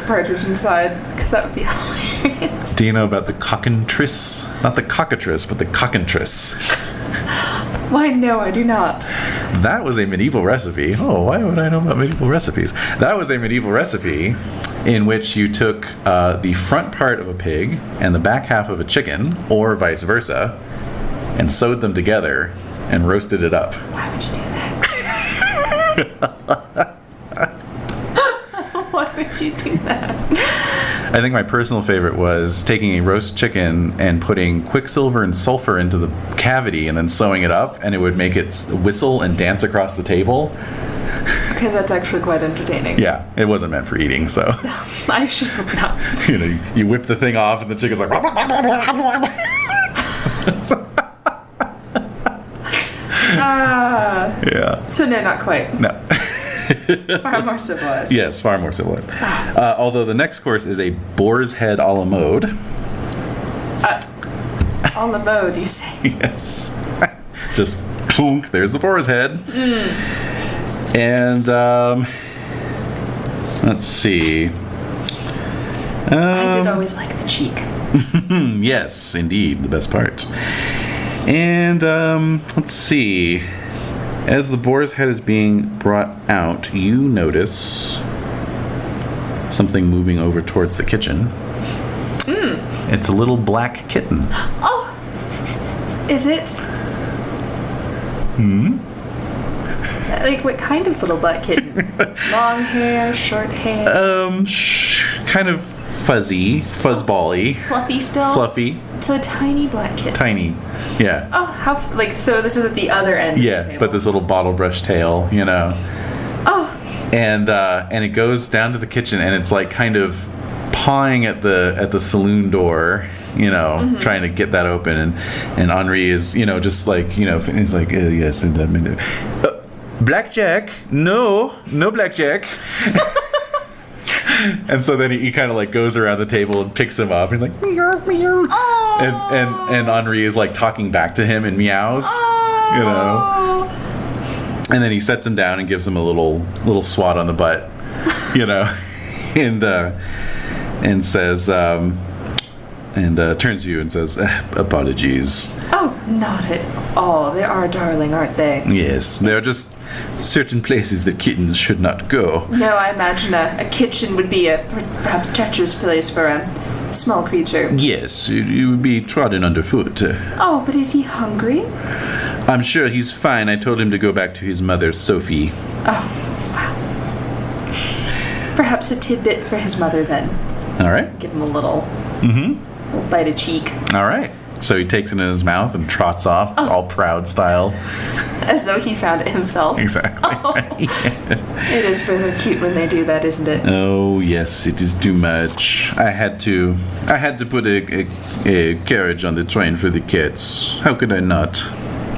partridge inside, because that would be hilarious. Do you know about the cockatrice? Not the cockatrice, but the cockatrice. Why, no, I do not. That was a medieval recipe. Oh, why would I know about medieval recipes? That was a medieval recipe in which you took the front part of a pig and the back half of a chicken, or vice versa, and sewed them together and roasted it up. Why would you do that? Why would you do that? I think my personal favorite was taking a roast chicken and putting quicksilver and sulfur into the cavity and then sewing it up, and it would make it whistle and dance across the table. Okay, that's actually quite entertaining. Yeah, it wasn't meant for eating, so. I should hope not. You know, you whip the thing off and the chicken's like... Yeah. So no, not quite. No. Far more civilized. Yes, far more civilized. Although the next course is a boar's head a la mode. A la mode, you say? Yes. Just plunk, there's the boar's head. And let's see. I did always like the cheek. Yes, indeed, the best part. And let's see. As the boar's head is being brought out, you notice something moving over towards the kitchen. It's a little black kitten. Oh! Is it? Like, what kind of little black kitten? Long hair, short hair? Kind of fuzzy, fuzzball-y. Fluffy still? Fluffy. So a tiny black kitten. Tiny. Yeah. Oh, so this is at the other end of the table. But this little bottle brush tail, you know. Oh. And it goes down to the kitchen, and it's like kind of pawing at the saloon door, you know, trying to get that open, and Henri is, you know, just like, you know, he's like, yes, and blackjack, no blackjack. And so then he kind of like goes around the table and picks him up. He's like, meow, meow. Oh. And Henri is like talking back to him in meows, you know. And then he sets him down and gives him a little swat on the butt, you know, and says, turns to you and says, apologies. Oh, not at all. They are darling, aren't they? Yes, there are just certain places that kittens should not go. No, I imagine a kitchen would be perhaps a treacherous place for a small creature. Yes, you would be trodden underfoot. Oh, but is he hungry? I'm sure he's fine. I told him to go back to his mother, Sophie. Oh, wow. Perhaps a tidbit for his mother, then. All right. Give him a little bite of cheek. All right. So he takes it in his mouth and trots off, all proud style. As though he found it himself. Exactly. Oh. It is really cute when they do that, isn't it? Oh, yes, it is too much. I had to put a carriage on the train for the cats. How could I not?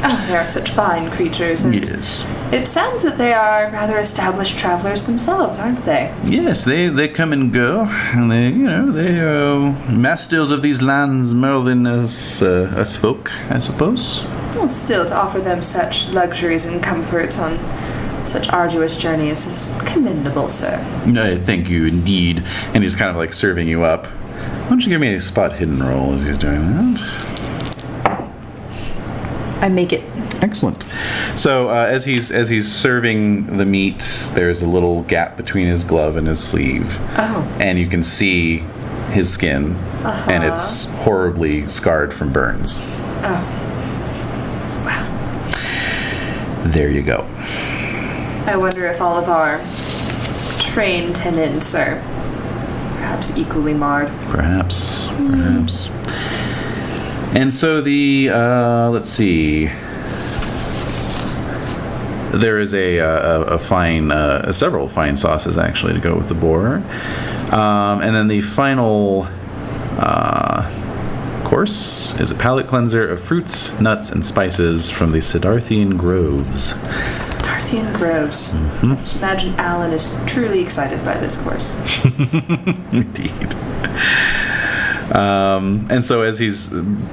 Oh, they are such fine creatures. And yes. It sounds that they are rather established travelers themselves, aren't they? Yes, they come and go, and they are masters of these lands more than us folk, I suppose. Well, still, to offer them such luxuries and comforts on such arduous journeys is commendable, sir. Thank you indeed. And he's kind of like serving you up. Why don't you give me a spot hidden roll as he's doing that? I make it. Excellent. So as he's serving the meat, there's a little gap between his glove and his sleeve. Oh. And you can see his skin, and it's horribly scarred from burns. Oh. Wow. There you go. I wonder if all of our train tenants are perhaps equally marred. Perhaps. And so the let's see. There is several fine sauces actually to go with the boar, and then the final course is a palate cleanser of fruits, nuts, and spices from the Siddharthian Groves. Siddharthian Groves. I just imagine Alan is truly excited by this course. Indeed. And so as he's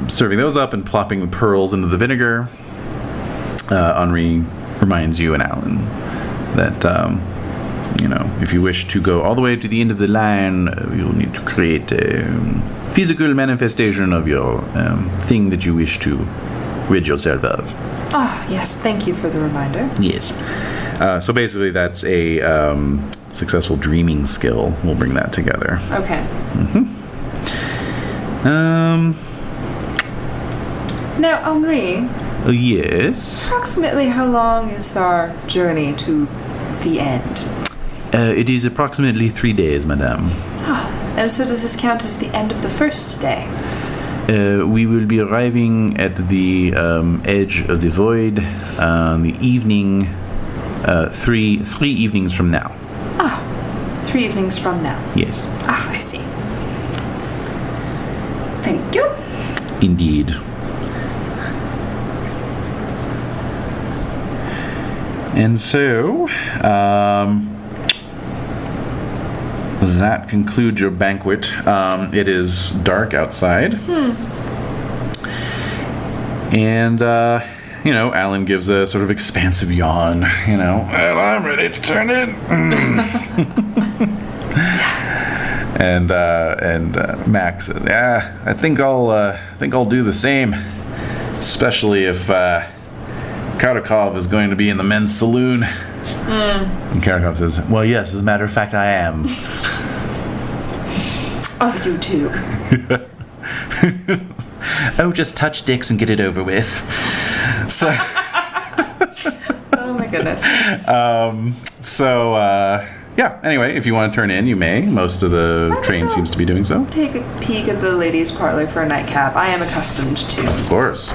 serving those up and plopping the pearls into the vinegar, Henri reminds you and Alan that, if you wish to go all the way to the end of the line, you'll need to create a physical manifestation of your thing that you wish to rid yourself of. Ah, yes. Thank you for the reminder. Yes. So basically, that's a successful dreaming skill. We'll bring that together. Okay. Now, Henri, Yes. approximately how long is our journey to the end? It is approximately 3 days, madame. And so does this count as the end of the first day? We will be arriving at the edge of the void the evening, three evenings from now. 3 evenings from now. Yes. I see. Thank you. Indeed. And so, that concludes your banquet. It is dark outside. And, Alan gives a sort of expansive yawn, well, I'm ready to turn in. And Max says, I think I'll do the same, especially if Karakov is going to be in the men's saloon. And Karakov says, well, yes, as a matter of fact, I am. Oh, you too. Oh, just touch dicks and get it over with. So. Oh my goodness. Anyway, if you want to turn in, you may. Most of the train seems to be doing so. Take a peek at the ladies' parlor for a nightcap. I am accustomed to Of course.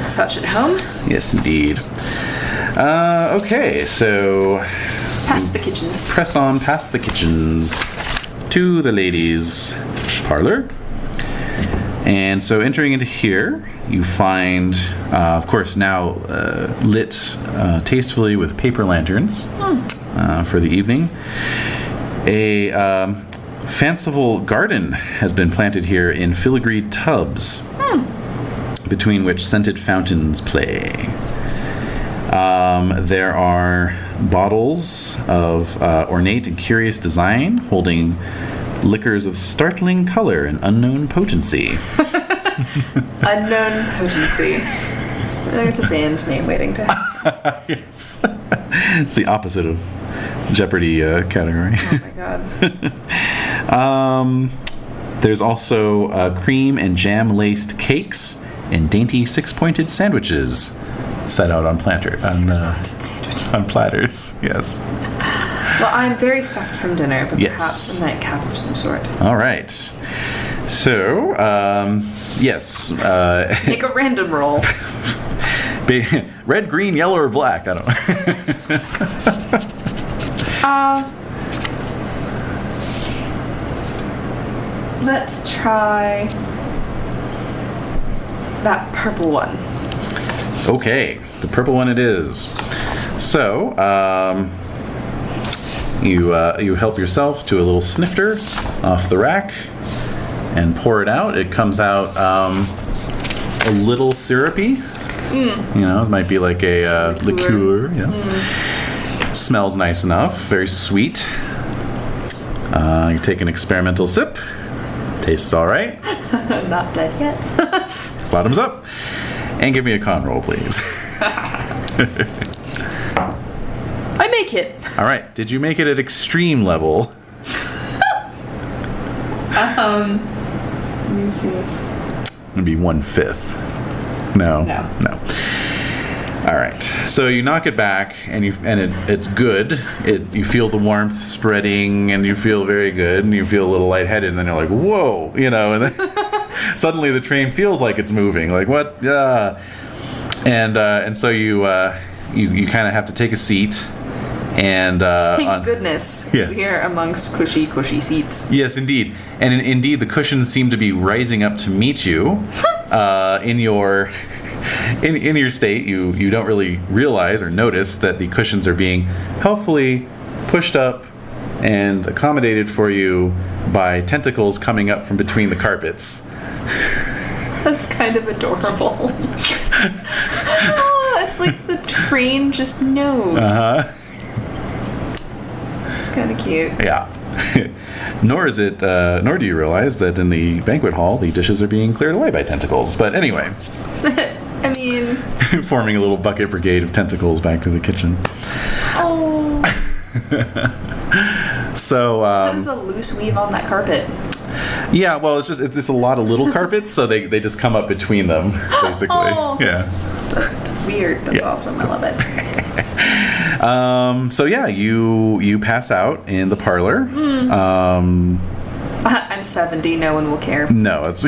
such at home. Yes, indeed. Okay, so Past the kitchens. press on past the kitchens to the ladies' parlor. And so entering into here, you find, of course, now lit tastefully with paper lanterns for the evening. A fanciful garden has been planted here in filigreed tubs, between which scented fountains play. There are bottles of ornate and curious design holding liquors of startling color and unknown potency. Unknown potency. I think it's a band name waiting to happen. Yes. It's the opposite of Jeopardy category. Oh my god. There's also cream and jam-laced cakes and dainty six-pointed sandwiches set out on platters. Six-pointed sandwiches. On platters, yes. Well, I'm very stuffed from dinner, but Yes. perhaps a nightcap of some sort. All right. So, yes. Make a random roll. Red, green, yellow, or black? I don't know. Let's try that purple one. Okay, the purple one it is. So, you help yourself to a little snifter off the rack and pour it out. It comes out a little syrupy. It might be like a liqueur. Yeah. Smells nice enough. Very sweet. You take an experimental sip. Tastes all right. Not dead yet. Bottoms up. And give me a con roll, please. I make it. All right. Did you make it at extreme level? Let me see what's... It'd be 1/5. No. All right. So you knock it back, and it's good. You feel the warmth spreading, and you feel very good, and you feel a little lightheaded, and then you're like, whoa, and then suddenly the train feels like it's moving. Like what? Yeah. And so you kind of have to take a seat. And Thank goodness yes. we're amongst cushy seats. Yes, indeed. And indeed, the cushions seem to be rising up to meet you in your state. You don't really realize or notice that the cushions are being helpfully pushed up and accommodated for you by tentacles coming up from between the carpets. That's kind of adorable. Oh, It's like the train just knows. It's kind of cute. Yeah. Nor do you realize that in the banquet hall, the dishes are being cleared away by tentacles. But anyway. I mean... forming a little bucket brigade of tentacles back to the kitchen. Oh. So... How does a loose weave on that carpet? Yeah, well, it's just a lot of little carpets, so they just come up between them, basically. Oh, yeah. That's weird. That's awesome. I love it. So yeah, you pass out in the parlor. I'm 70. No one will care. No, it's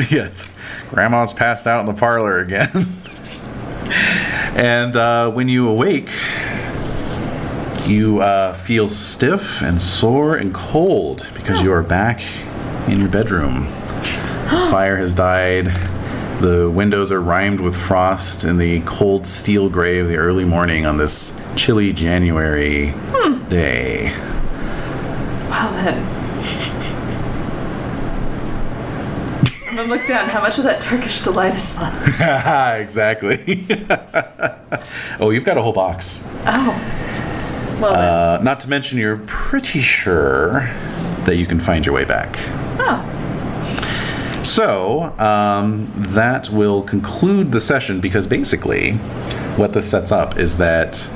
Grandma's passed out in the parlor again. And when you awake, you feel stiff and sore and cold because you are back in your bedroom. Fire has died. The windows are rimed with frost in the cold steel gray of the early morning on this chilly January day. Well then. I'm gonna look down. How much of that Turkish delight is left? Exactly. Oh, you've got a whole box. Oh. Well then. Not to mention, you're pretty sure that you can find your way back. Oh. So, that will conclude the session because basically what this sets up is that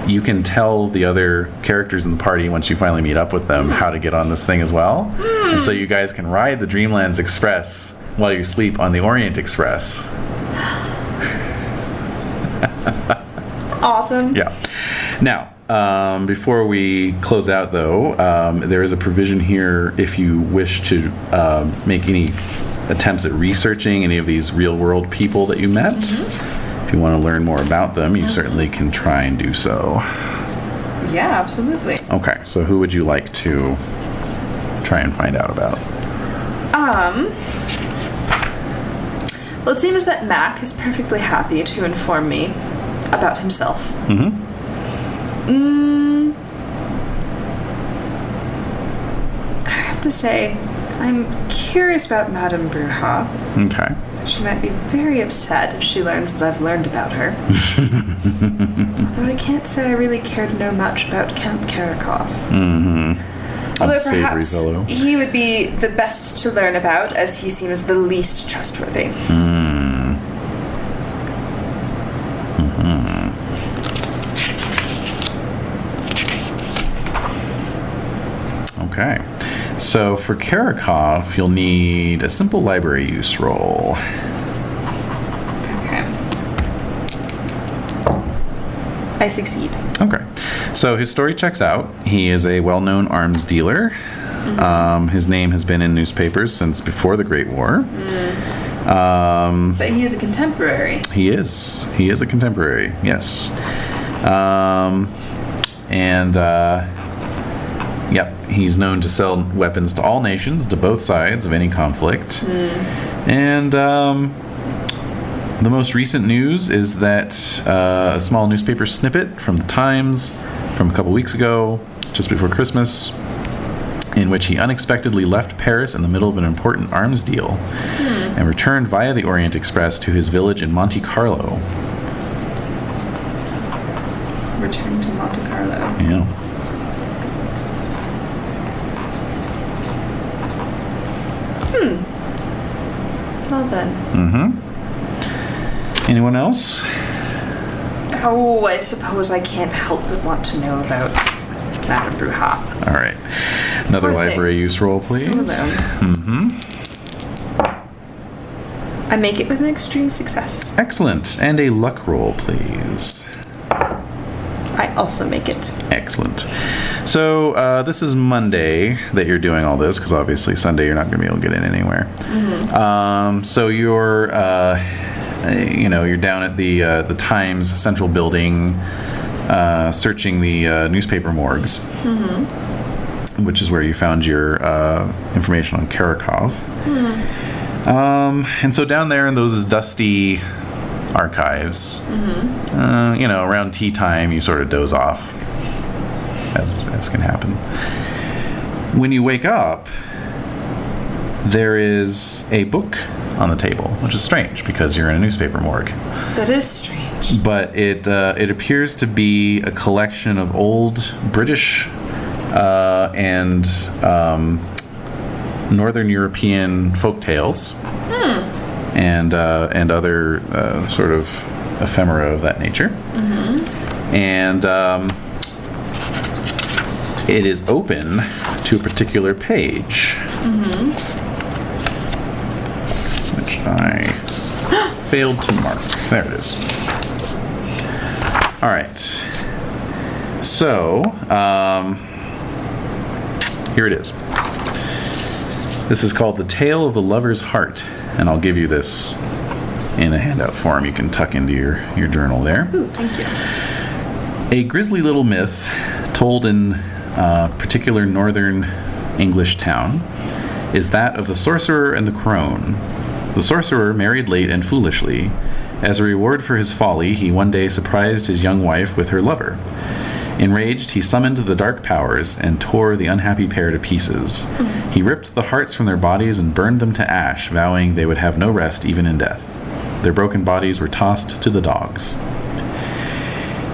you can tell the other characters in the party once you finally meet up with them how to get on this thing as well. And so you guys can ride the Dreamlands Express while you sleep on the Orient Express. Awesome. Yeah. Now, before we close out, though, there is a provision here if you wish to make any attempts at researching any of these real-world people that you met. If you want to learn more about them, you certainly can try and do so. Yeah, absolutely. Okay, so who would you like to try and find out about? Well, it seems that Mac is perfectly happy to inform me about himself. I have to say, I'm curious about Madame Bruja. Okay. She might be very upset if she learns that I've learned about her. Although I can't say I really care to know much about Count Karakov. Although perhaps he would be the best to learn about, as he seems the least trustworthy. Okay. So for Karakov, you'll need a simple library use roll. Okay. I succeed. Okay. So his story checks out. He is a well-known arms dealer. His name has been in newspapers since before the Great War. But he is a contemporary. He is. He is a contemporary, yes. Yep, he's known to sell weapons to all nations, to both sides of any conflict. And the most recent news is that a small newspaper snippet from the Times from a couple weeks ago, just before Christmas, in which he unexpectedly left Paris in the middle of an important arms deal and returned via the Orient Express to his village in Monte Carlo. Return to Monte Carlo. Yeah. Well then. Anyone else? Oh, I suppose I can't help but want to know about Madame Bruja. All right. Another Poor library thing. use roll, please. So I make it with an extreme success. Excellent. And a luck roll, please. I also make it. Excellent. So this is Monday that you're doing all this, because obviously Sunday you're not going to be able to get in anywhere. So you're, you're down at the Times Central Building, searching the newspaper morgues, which is where you found your information on Karakov. And so down there in those dusty archives, around tea time, you sort of doze off, as can happen. When you wake up, there is a book on the table, which is strange because you're in a newspaper morgue. That is strange. But it appears to be a collection of old British and Northern European folk tales and other sort of ephemera of that nature. And it is open to a particular page, which I failed to mark. There it is. All right. So, here it is. This is called The Tale of the Lover's Heart, and I'll give you this in a handout form you can tuck into your journal there. Ooh, thank you. A grisly little myth told in a particular northern English town is that of the sorcerer and the crone. The sorcerer married late and foolishly. As a reward for his folly, he one day surprised his young wife with her lover. Enraged, he summoned the dark powers and tore the unhappy pair to pieces. He ripped the hearts from their bodies and burned them to ash, vowing they would have no rest even in death. Their broken bodies were tossed to the dogs.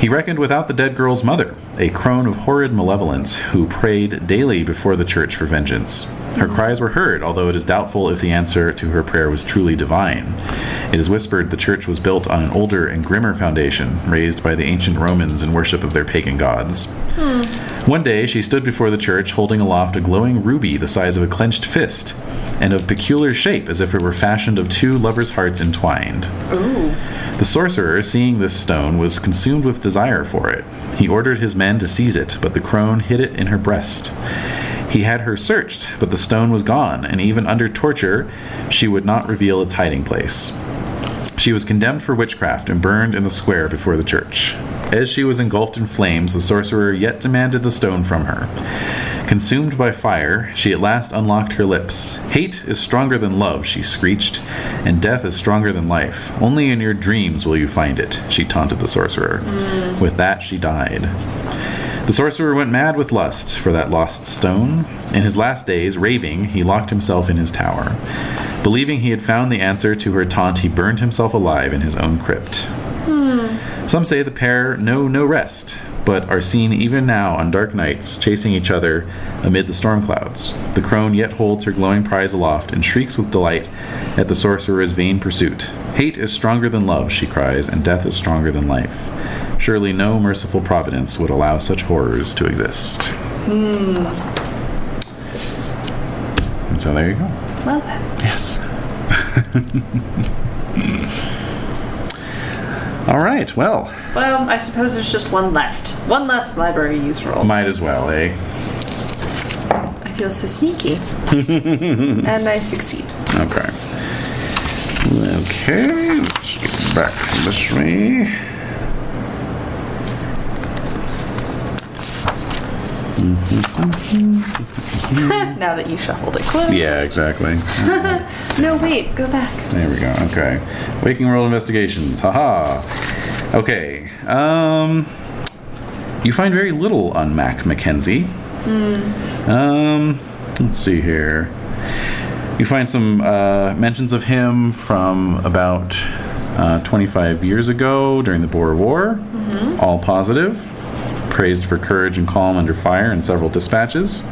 He reckoned without the dead girl's mother, a crone of horrid malevolence who prayed daily before the church for vengeance. Her cries were heard, although it is doubtful if the answer to her prayer was truly divine. It is whispered the church was built on an older and grimmer foundation, raised by the ancient Romans in worship of their pagan gods. One day, she stood before the church holding aloft a glowing ruby the size of a clenched fist, and of peculiar shape as if it were fashioned of two lovers' hearts entwined. Ooh. The sorcerer, seeing this stone, was consumed with desire for it. He ordered his men to seize it, but the crone hid it in her breast. He had her searched, but the stone was gone, and even under torture, she would not reveal its hiding place. She was condemned for witchcraft and burned in the square before the church. As she was engulfed in flames, the sorcerer yet demanded the stone from her. Consumed by fire, she at last unlocked her lips. "Hate is stronger than love," she screeched, "and death is stronger than life. Only in your dreams will you find it," she taunted the sorcerer. With that, she died. The sorcerer went mad with lust for that lost stone. In his last days, raving, he locked himself in his tower. Believing he had found the answer to her taunt, he burned himself alive in his own crypt. Some say the pair know no rest, but are seen even now on dark nights, chasing each other amid the storm clouds. The crone yet holds her glowing prize aloft and shrieks with delight at the sorcerer's vain pursuit. "Hate is stronger than love," she cries, "and death is stronger than life. Surely no merciful providence would allow such horrors to exist." And so there you go. Well then. Yes. All right, well. Well, I suppose there's just one left. One last library use roll. Might as well, eh? I feel so sneaky. And I succeed. Okay. Okay, let's get back this way. Now that you shuffled it close. Yeah, exactly. No, wait, go back. There we go. Okay. Waking World Investigations. Haha. Okay. You find very little on Mac Mackenzie. Let's see here. You find some mentions of him from about 25 years ago during the Boer War. All positive. Praised for courage and calm under fire in several dispatches.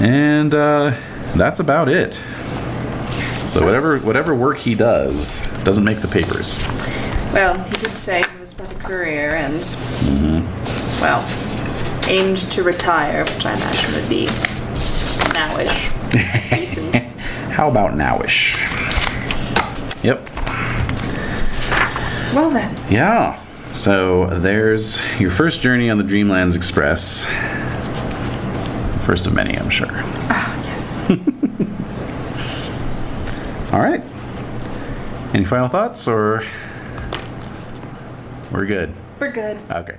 And that's about it. So whatever work he does doesn't make the papers. Well, he did say he was but a courier and, well, aimed to retire, which I imagine would be nowish. Recent. How about nowish? Yep. Well then. Yeah. So there's your first journey on the Dreamlands Express. First of many, I'm sure. Ah, yes. All right. Any final thoughts, or we're good? We're good. Okay.